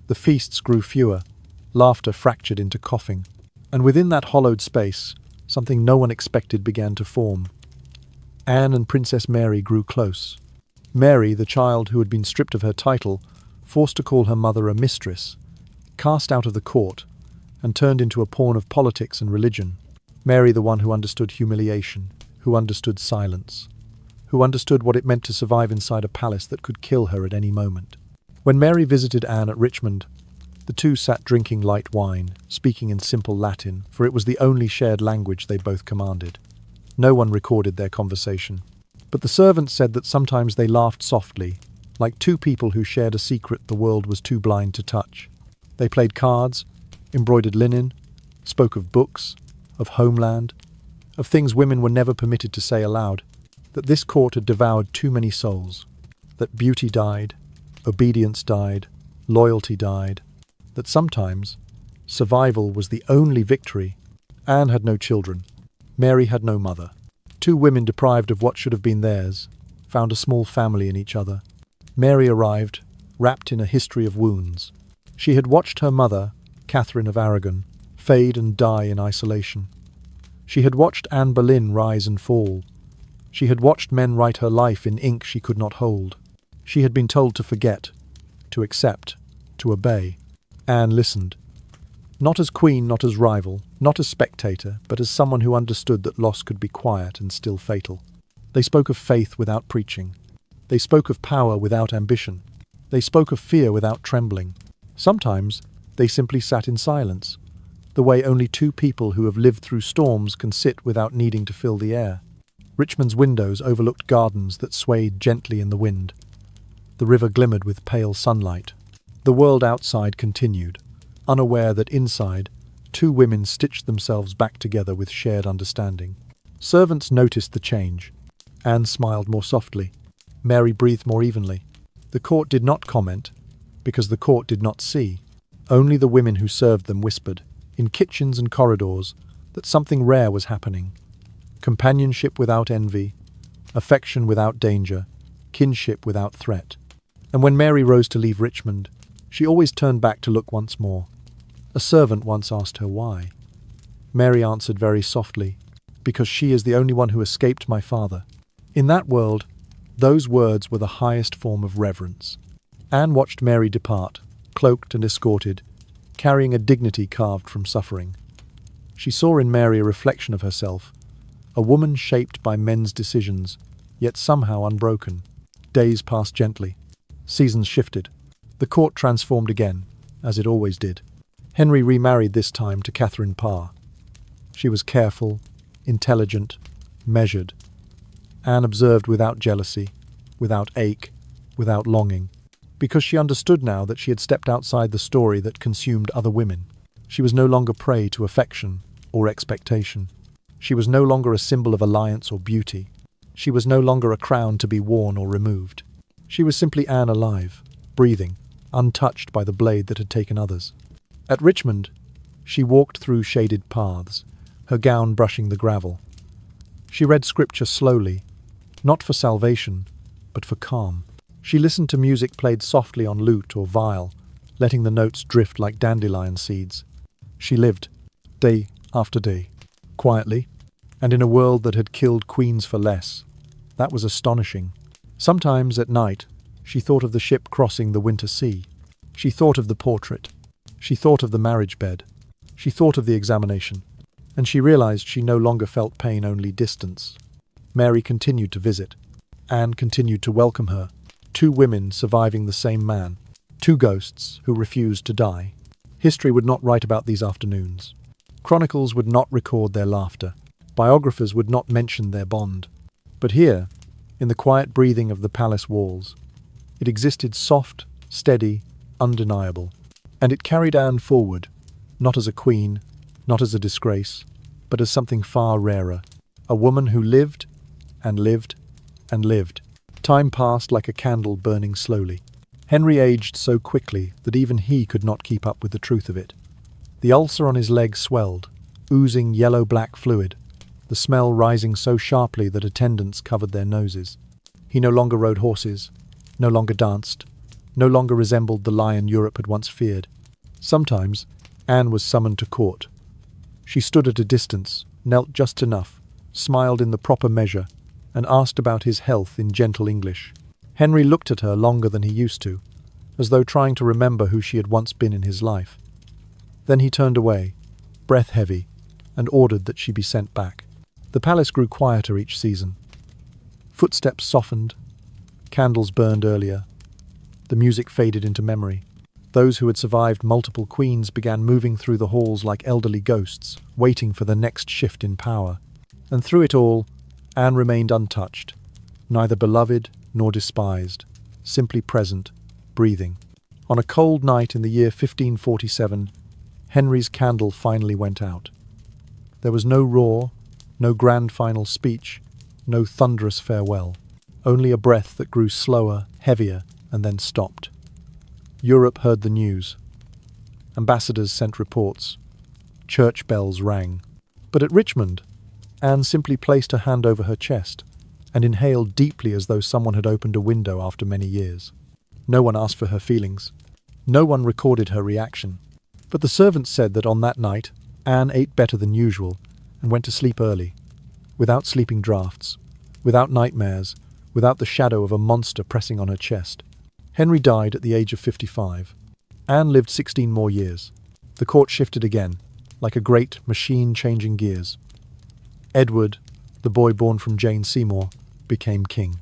The feasts grew fewer, laughter fractured into coughing. And within that hollowed space, something no one expected began to form. Anne and Princess Mary grew close. Mary, the child who had been stripped of her title, forced to call her mother a mistress, cast out of the court, and turned into a pawn of politics and religion. Mary, the one who understood humiliation, who understood silence, who understood what it meant to survive inside a palace that could kill her at any moment. When Mary visited Anne at Richmond, the two sat drinking light wine, speaking in simple Latin, for it was the only shared language they both commanded. No one recorded their conversation. But the servants said that sometimes they laughed softly, like two people who shared a secret the world was too blind to touch. They played cards, embroidered linen, spoke of books, of homeland, of things women were never permitted to say aloud, that this court had devoured too many souls, that beauty died, obedience died, loyalty died, that sometimes survival was the only victory. Anne had no children. Mary had no mother. Two women deprived of what should have been theirs found a small family in each other. Mary arrived, wrapped in a history of wounds. She had watched her mother, Catherine of Aragon, fade and die in isolation. She had watched Anne Boleyn rise and fall. She had watched men write her life in ink she could not hold. She had been told to forget, to accept, to obey. Anne listened. Not as queen, not as rival, not as spectator, but as someone who understood that loss could be quiet and still fatal. They spoke of faith without preaching. They spoke of power without ambition. They spoke of fear without trembling. Sometimes they simply sat in silence, the way only two people who have lived through storms can sit without needing to fill the air. Richmond's windows overlooked gardens that swayed gently in the wind. The river glimmered with pale sunlight. The world outside continued, unaware that inside, two women stitched themselves back together with shared understanding. Servants noticed the change. Anne smiled more softly. Mary breathed more evenly. The court did not comment, because the court did not see. Only the women who served them whispered, in kitchens and corridors, that something rare was happening. Companionship without envy, affection without danger, kinship without threat. And when Mary rose to leave Richmond, she always turned back to look once more. A servant once asked her why. Mary answered very softly, because she is the only one who escaped my father. In that world, those words were the highest form of reverence. Anne watched Mary depart, cloaked and escorted, carrying a dignity carved from suffering. She saw in Mary a reflection of herself, a woman shaped by men's decisions, yet somehow unbroken. Days passed gently. Seasons shifted. The court transformed again, as it always did. Henry remarried this time to Catherine Parr. She was careful, intelligent, measured. Anne observed without jealousy, without ache, without longing, because she understood now that she had stepped outside the story that consumed other women. She was no longer prey to affection or expectation. She was no longer a symbol of alliance or beauty. She was no longer a crown to be worn or removed. She was simply Anne alive, breathing, untouched by the blade that had taken others. At Richmond, she walked through shaded paths, her gown brushing the gravel. She read scripture slowly, not for salvation, but for calm. She listened to music played softly on lute or viol, letting the notes drift like dandelion seeds. She lived, day after day, quietly, and in a world that had killed queens for less. That was astonishing. Sometimes at night, she thought of the ship crossing the winter sea. She thought of the portrait. She thought of the marriage bed. She thought of the examination. And she realized she no longer felt pain, only distance. Mary continued to visit. Anne continued to welcome her. Two women surviving the same man. Two ghosts who refused to die. History would not write about these afternoons. Chronicles would not record their laughter. Biographers would not mention their bond. But here, in the quiet breathing of the palace walls, it existed soft, steady, undeniable. And it carried Anne forward, not as a queen, not as a disgrace, but as something far rarer. A woman who lived, and lived, and lived. Time passed like a candle burning slowly. Henry aged so quickly that even he could not keep up with the truth of it. The ulcer on his leg swelled, oozing yellow-black fluid, the smell rising so sharply that attendants covered their noses. He no longer rode horses, no longer danced, no longer resembled the lion Europe had once feared. Sometimes, Anne was summoned to court. She stood at a distance, knelt just enough, smiled in the proper measure, and asked about his health in gentle English. Henry looked at her longer than he used to, as though trying to remember who she had once been in his life. Then he turned away, breath heavy, and ordered that she be sent back. The palace grew quieter each season. Footsteps softened, candles burned earlier. The music faded into memory. Those who had survived multiple queens began moving through the halls like elderly ghosts, waiting for the next shift in power. And through it all, Anne remained untouched, neither beloved nor despised, simply present, breathing. On a cold night in the year 1547, Henry's candle finally went out. There was no roar, no grand final speech, no thunderous farewell, only a breath that grew slower, heavier, and then stopped. Europe heard the news. Ambassadors sent reports. Church bells rang. But at Richmond, Anne simply placed her hand over her chest and inhaled deeply as though someone had opened a window after many years. No one asked for her feelings. No one recorded her reaction. But the servants said that on that night, Anne ate better than usual and went to sleep early, without sleeping draughts, without nightmares, without the shadow of a monster pressing on her chest. Henry died at the age of 55. Anne lived 16 more years. The court shifted again, like a great machine changing gears. Edward, the boy born from Jane Seymour, became king.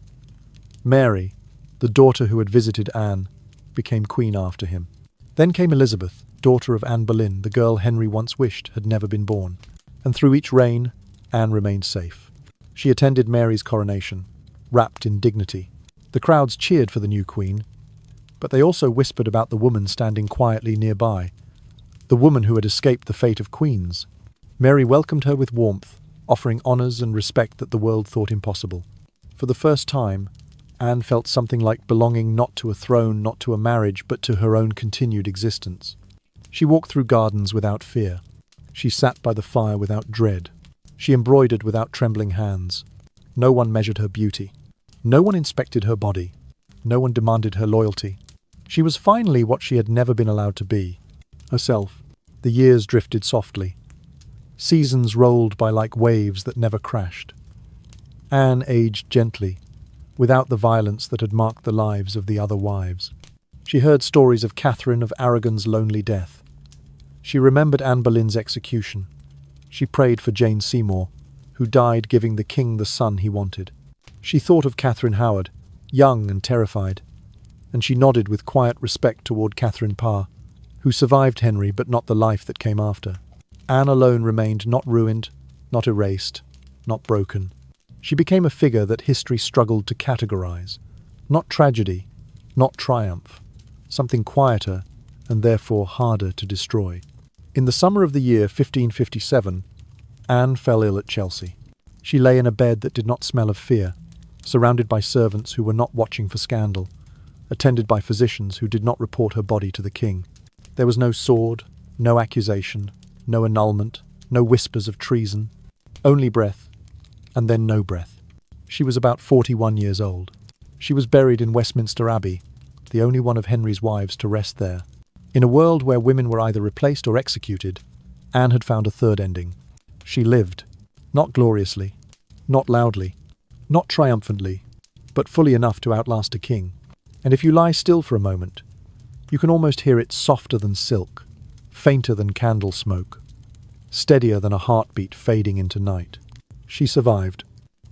Mary, the daughter who had visited Anne, became queen after him. Then came Elizabeth, daughter of Anne Boleyn, the girl Henry once wished had never been born. And through each reign, Anne remained safe. She attended Mary's coronation, wrapped in dignity. The crowds cheered for the new queen, but they also whispered about the woman standing quietly nearby, the woman who had escaped the fate of queens. Mary welcomed her with warmth, offering honours and respect that the world thought impossible. For the first time, Anne felt something like belonging not to a throne, not to a marriage, but to her own continued existence. She walked through gardens without fear. She sat by the fire without dread. She embroidered without trembling hands. No one measured her beauty. No one inspected her body. No one demanded her loyalty. She was finally what she had never been allowed to be, herself. The years drifted softly. Seasons rolled by like waves that never crashed. Anne aged gently, without the violence that had marked the lives of the other wives. She heard stories of Catherine of Aragon's lonely death. She remembered Anne Boleyn's execution. She prayed for Jane Seymour, who died giving the king the son he wanted. She thought of Catherine Howard, young and terrified, and she nodded with quiet respect toward Catherine Parr, who survived Henry but not the life that came after. Anne alone remained not ruined, not erased, not broken. She became a figure that history struggled to categorize. Not tragedy, not triumph. Something quieter and therefore harder to destroy. In the summer of the year 1557, Anne fell ill at Chelsea. She lay in a bed that did not smell of fear, surrounded by servants who were not watching for scandal, attended by physicians who did not report her body to the king. There was no sword, no accusation, no annulment, no whispers of treason, only breath, and then no breath. She was about 41 years old. She was buried in Westminster Abbey, the only one of Henry's wives to rest there. In a world where women were either replaced or executed, Anne had found a third ending. She lived, not gloriously, not loudly, not triumphantly, but fully enough to outlast a king. And if you lie still for a moment, you can almost hear it softer than silk, fainter than candle smoke, steadier than a heartbeat fading into night. She survived.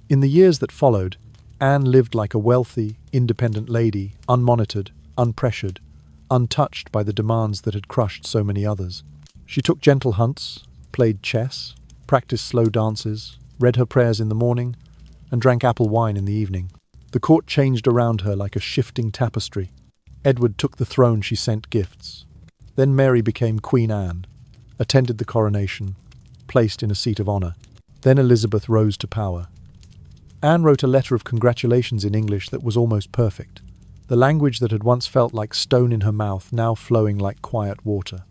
In the years that followed, Anne lived like a wealthy, independent lady, unmonitored, unpressured, untouched by the demands that had crushed so many others. She took gentle hunts, played chess, practiced slow dances, read her prayers in the morning, and drank apple wine in the evening. The court changed around her like a shifting tapestry. Edward took the throne, she sent gifts. Then Mary became Queen Anne, attended the coronation, placed in a seat of honour. Then Elizabeth rose to power. Anne wrote a letter of congratulations in English that was almost perfect. The language that had once felt like stone in her mouth now flowing like quiet water.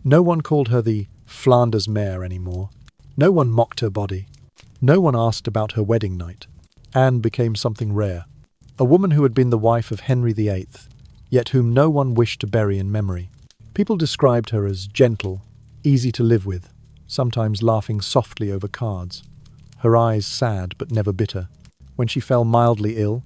No one called her the Flanders mare anymore. No one mocked her body. No one asked about her wedding night. Anne became something rare. A woman who had been the wife of Henry VIII, yet whom no one wished to bury in memory. People described her as gentle, easy to live with, sometimes laughing softly over cards. Her eyes sad but never bitter. When she fell mildly ill,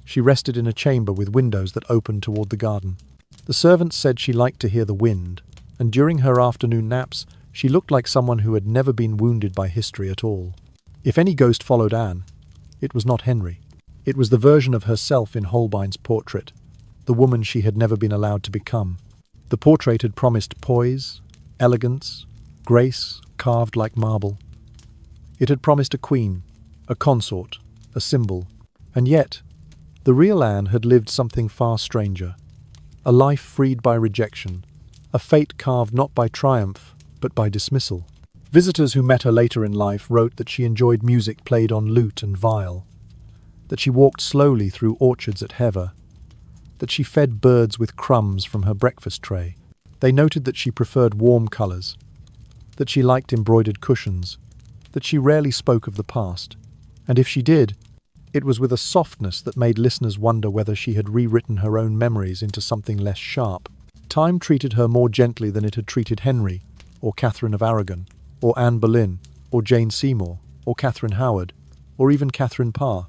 she rested in a chamber with windows that opened toward the garden. The servants said she liked to hear the wind, and during her afternoon naps, she looked like someone who had never been wounded by history at all. If any ghost followed Anne, it was not Henry. It was the version of herself in Holbein's portrait, the woman she had never been allowed to become. The portrait had promised poise, elegance, grace carved like marble. It had promised a queen, a consort, a symbol. And yet, the real Anne had lived something far stranger. A life freed by rejection, a fate carved not by triumph, but by dismissal. Visitors who met her later in life wrote that she enjoyed music played on lute and viol, that she walked slowly through orchards at Hever, that she fed birds with crumbs from her breakfast tray. They noted that she preferred warm colours, that she liked embroidered cushions, that she rarely spoke of the past, and if she did, it was with a softness that made listeners wonder whether she had rewritten her own memories into something less sharp. Time treated her more gently than it had treated Henry, or Catherine of Aragon, or Anne Boleyn, or Jane Seymour, or Catherine Howard, or even Catherine Parr.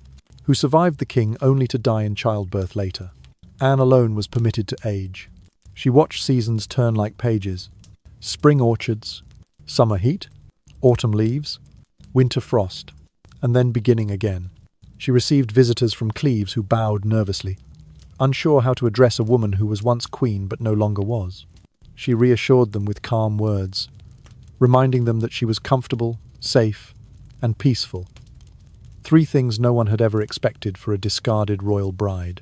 who survived the king only to die in childbirth later. Anne alone was permitted to age. She watched seasons turn like pages. Spring orchards, summer heat, autumn leaves, winter frost, and then beginning again. She received visitors from Cleves who bowed nervously, unsure how to address a woman who was once queen but no longer was. She reassured them with calm words, reminding them that she was comfortable, safe, and peaceful. Three things no one had ever expected for a discarded royal bride.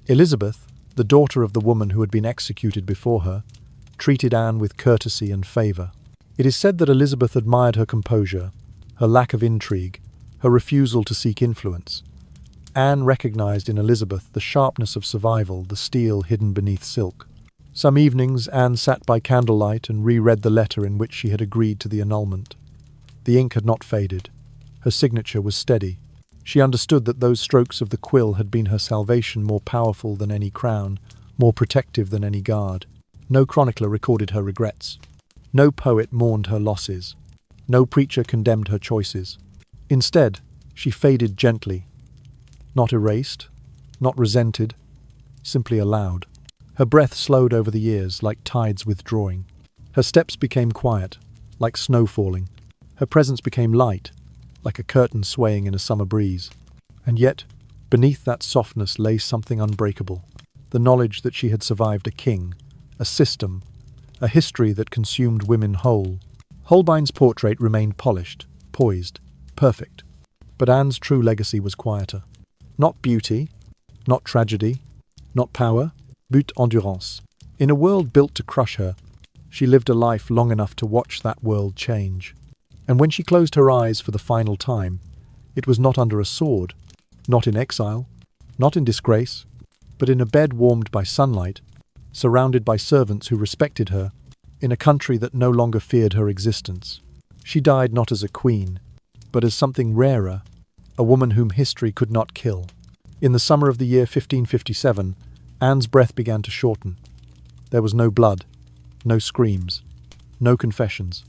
Elizabeth, the daughter of the woman who had been executed before her, treated Anne with courtesy and favour. It is said that Elizabeth admired her composure, her lack of intrigue, her refusal to seek influence. Anne recognised in Elizabeth the sharpness of survival, the steel hidden beneath silk. Some evenings Anne sat by candlelight and reread the letter in which she had agreed to the annulment. The ink had not faded. Her signature was steady. She understood that those strokes of the quill had been her salvation, more powerful than any crown, more protective than any guard. No chronicler recorded her regrets. No poet mourned her losses. No preacher condemned her choices. Instead, she faded gently, not erased, not resented, simply allowed. Her breath slowed over the years like tides withdrawing. Her steps became quiet, like snow falling. Her presence became light, like a curtain swaying in a summer breeze. And yet, beneath that softness lay something unbreakable. The knowledge that she had survived a king, a system, a history that consumed women whole. Holbein's portrait remained polished, poised, perfect. But Anne's true legacy was quieter. Not beauty, not tragedy, not power, but endurance. In a world built to crush her, she lived a life long enough to watch that world change. And when she closed her eyes for the final time, it was not under a sword, not in exile, not in disgrace, but in a bed warmed by sunlight, surrounded by servants who respected her, in a country that no longer feared her existence. She died not as a queen, but as something rarer, a woman whom history could not kill. In the summer of the year 1557, Anne's breath began to shorten. There was no blood, no screams, no confessions,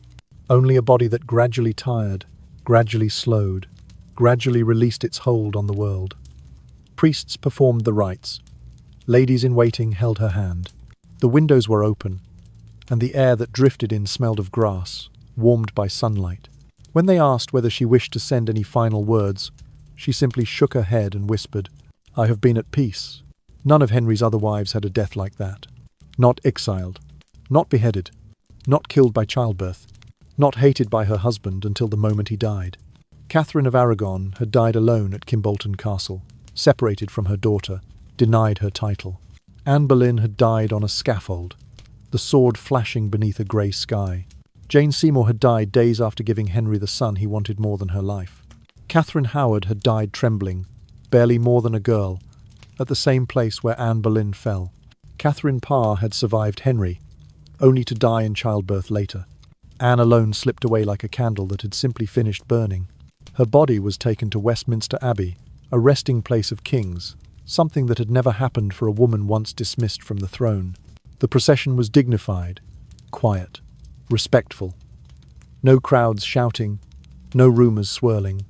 only a body that gradually tired, gradually slowed, gradually released its hold on the world. Priests performed the rites. Ladies in waiting held her hand. The windows were open, and the air that drifted in smelled of grass, warmed by sunlight. When they asked whether she wished to send any final words, she simply shook her head and whispered, "I have been at peace." None of Henry's other wives had a death like that. Not exiled, not beheaded, not killed by childbirth, not hated by her husband until the moment he died. Catherine of Aragon had died alone at Kimbolton Castle, separated from her daughter, denied her title. Anne Boleyn had died on a scaffold, the sword flashing beneath a grey sky. Jane Seymour had died days after giving Henry the son he wanted more than her life. Catherine Howard had died trembling, barely more than a girl, at the same place where Anne Boleyn fell. Catherine Parr had survived Henry, only to die in childbirth later. Anne alone slipped away like a candle that had simply finished burning. Her body was taken to Westminster Abbey, a resting place of kings, something that had never happened for a woman once dismissed from the throne. The procession was dignified, quiet, respectful. No crowds shouting, no rumours swirling,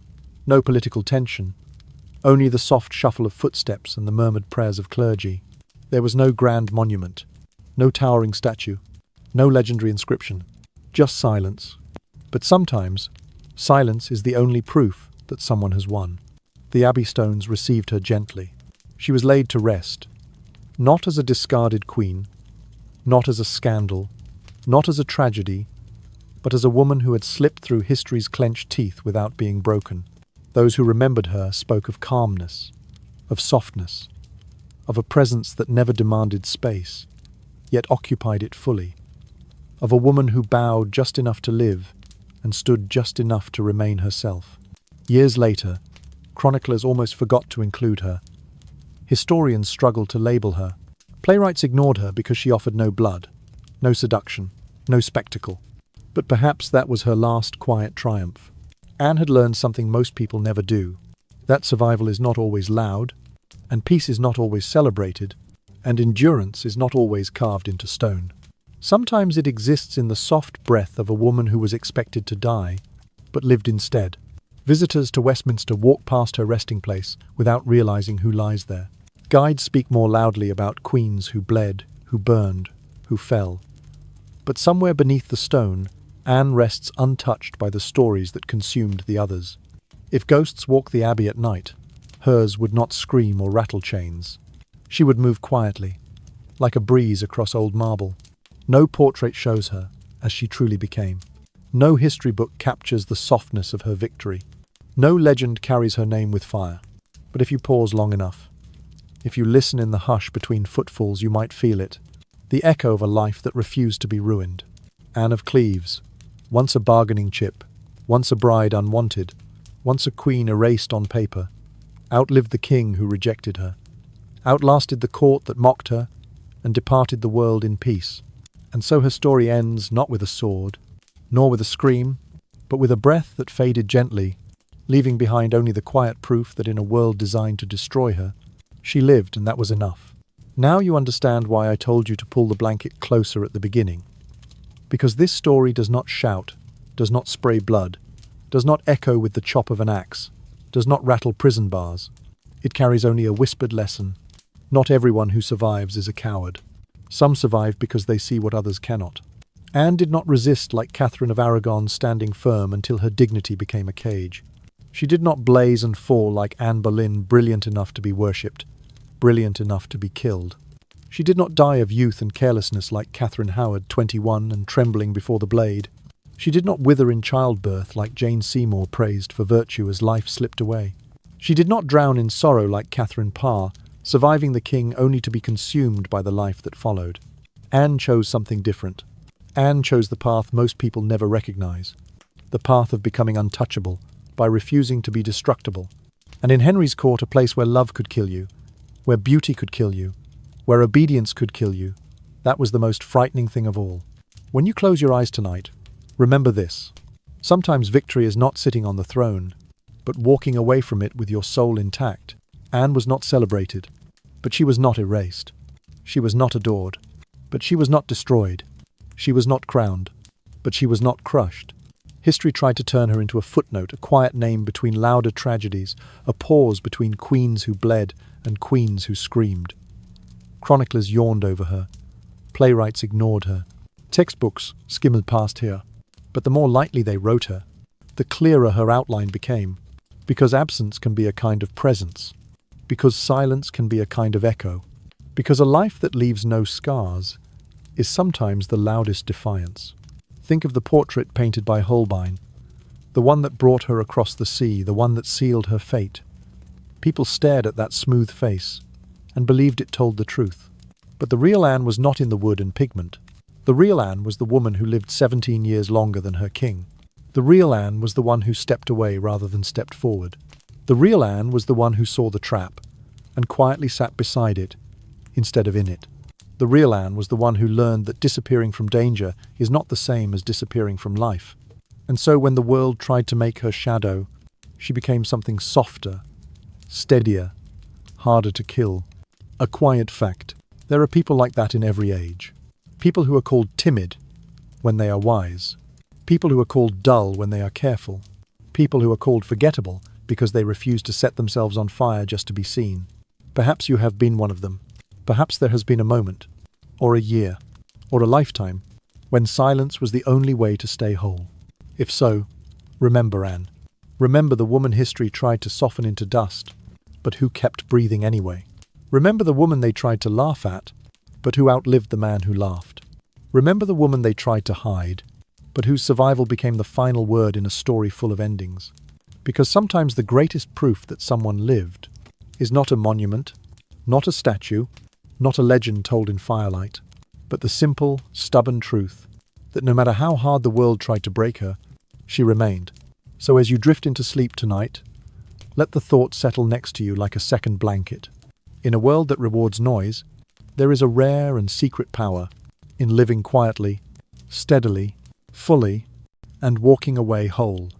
no political tension, only the soft shuffle of footsteps and the murmured prayers of clergy. There was no grand monument, no towering statue, no legendary inscription, just silence. But sometimes, silence is the only proof that someone has won. The abbey stones received her gently. She was laid to rest, not as a discarded queen, not as a scandal, not as a tragedy, but as a woman who had slipped through history's clenched teeth without being broken. Those who remembered her spoke of calmness, of softness, of a presence that never demanded space, yet occupied it fully, of a woman who bowed just enough to live and stood just enough to remain herself. Years later, chroniclers almost forgot to include her. Historians struggled to label her. Playwrights ignored her because she offered no blood, no seduction, no spectacle. But perhaps that was her last quiet triumph. Anne had learned something most people never do, that survival is not always loud, and peace is not always celebrated, and endurance is not always carved into stone. Sometimes it exists in the soft breath of a woman who was expected to die, but lived instead. Visitors to Westminster walk past her resting place without realizing who lies there. Guides speak more loudly about queens who bled, who burned, who fell. But somewhere beneath the stone, Anne rests untouched by the stories that consumed the others. If ghosts walk the abbey at night, hers would not scream or rattle chains. She would move quietly, like a breeze across old marble. No portrait shows her as she truly became. No history book captures the softness of her victory. No legend carries her name with fire. But if you pause long enough, if you listen in the hush between footfalls, you might feel it. The echo of a life that refused to be ruined. Anne of Cleves, once a bargaining chip, once a bride unwanted, once a queen erased on paper, outlived the king who rejected her, outlasted the court that mocked her, and departed the world in peace. And so her story ends not with a sword, nor with a scream, but with a breath that faded gently, leaving behind only the quiet proof that in a world designed to destroy her, she lived, and that was enough. Now you understand why I told you to pull the blanket closer at the beginning. Because this story does not shout, does not spray blood, does not echo with the chop of an axe, does not rattle prison bars. It carries only a whispered lesson. Not everyone who survives is a coward. Some survive because they see what others cannot. Anne did not resist like Catherine of Aragon, standing firm until her dignity became a cage. She did not blaze and fall like Anne Boleyn, brilliant enough to be worshipped, brilliant enough to be killed. She did not die of youth and carelessness like Catherine Howard, 21 and trembling before the blade. She did not wither in childbirth like Jane Seymour, praised for virtue as life slipped away. She did not drown in sorrow like Catherine Parr, surviving the king only to be consumed by the life that followed. Anne chose something different. Anne chose the path most people never recognize, the path of becoming untouchable, by refusing to be destructible. And in Henry's court, a place where love could kill you, where beauty could kill you, where obedience could kill you, that was the most frightening thing of all. When you close your eyes tonight, remember this. Sometimes victory is not sitting on the throne, but walking away from it with your soul intact. Anne was not celebrated, but she was not erased. She was not adored, but she was not destroyed. She was not crowned, but she was not crushed. History tried to turn her into a footnote, a quiet name between louder tragedies, a pause between queens who bled and queens who screamed. Chroniclers yawned over her. Playwrights ignored her. Textbooks skimmed past her. But the more lightly they wrote her, the clearer her outline became. Because absence can be a kind of presence. Because silence can be a kind of echo. Because a life that leaves no scars is sometimes the loudest defiance. Think of the portrait painted by Holbein, the one that brought her across the sea, the one that sealed her fate. People stared at that smooth face and believed it told the truth. But the real Anne was not in the wood and pigment. The real Anne was the woman who lived 17 years longer than her king. The real Anne was the one who stepped away rather than stepped forward. The real Anne was the one who saw the trap and quietly sat beside it instead of in it. The real Anne was the one who learned that disappearing from danger is not the same as disappearing from life. And so when the world tried to make her shadow, she became something softer, steadier, harder to kill. A quiet fact. There are people like that in every age. People who are called timid when they are wise. People who are called dull when they are careful. People who are called forgettable because they refuse to set themselves on fire just to be seen. Perhaps you have been one of them. Perhaps there has been a moment, or a year, or a lifetime, when silence was the only way to stay whole. If so, remember Anne. Remember the woman history tried to soften into dust, but who kept breathing anyway. Remember the woman they tried to laugh at, but who outlived the man who laughed. Remember the woman they tried to hide, but whose survival became the final word in a story full of endings. Because sometimes the greatest proof that someone lived is not a monument, not a statue, not a legend told in firelight, but the simple, stubborn truth that no matter how hard the world tried to break her, she remained. So as you drift into sleep tonight, let the thought settle next to you like a second blanket. In a world that rewards noise, there is a rare and secret power in living quietly, steadily, fully, and walking away whole.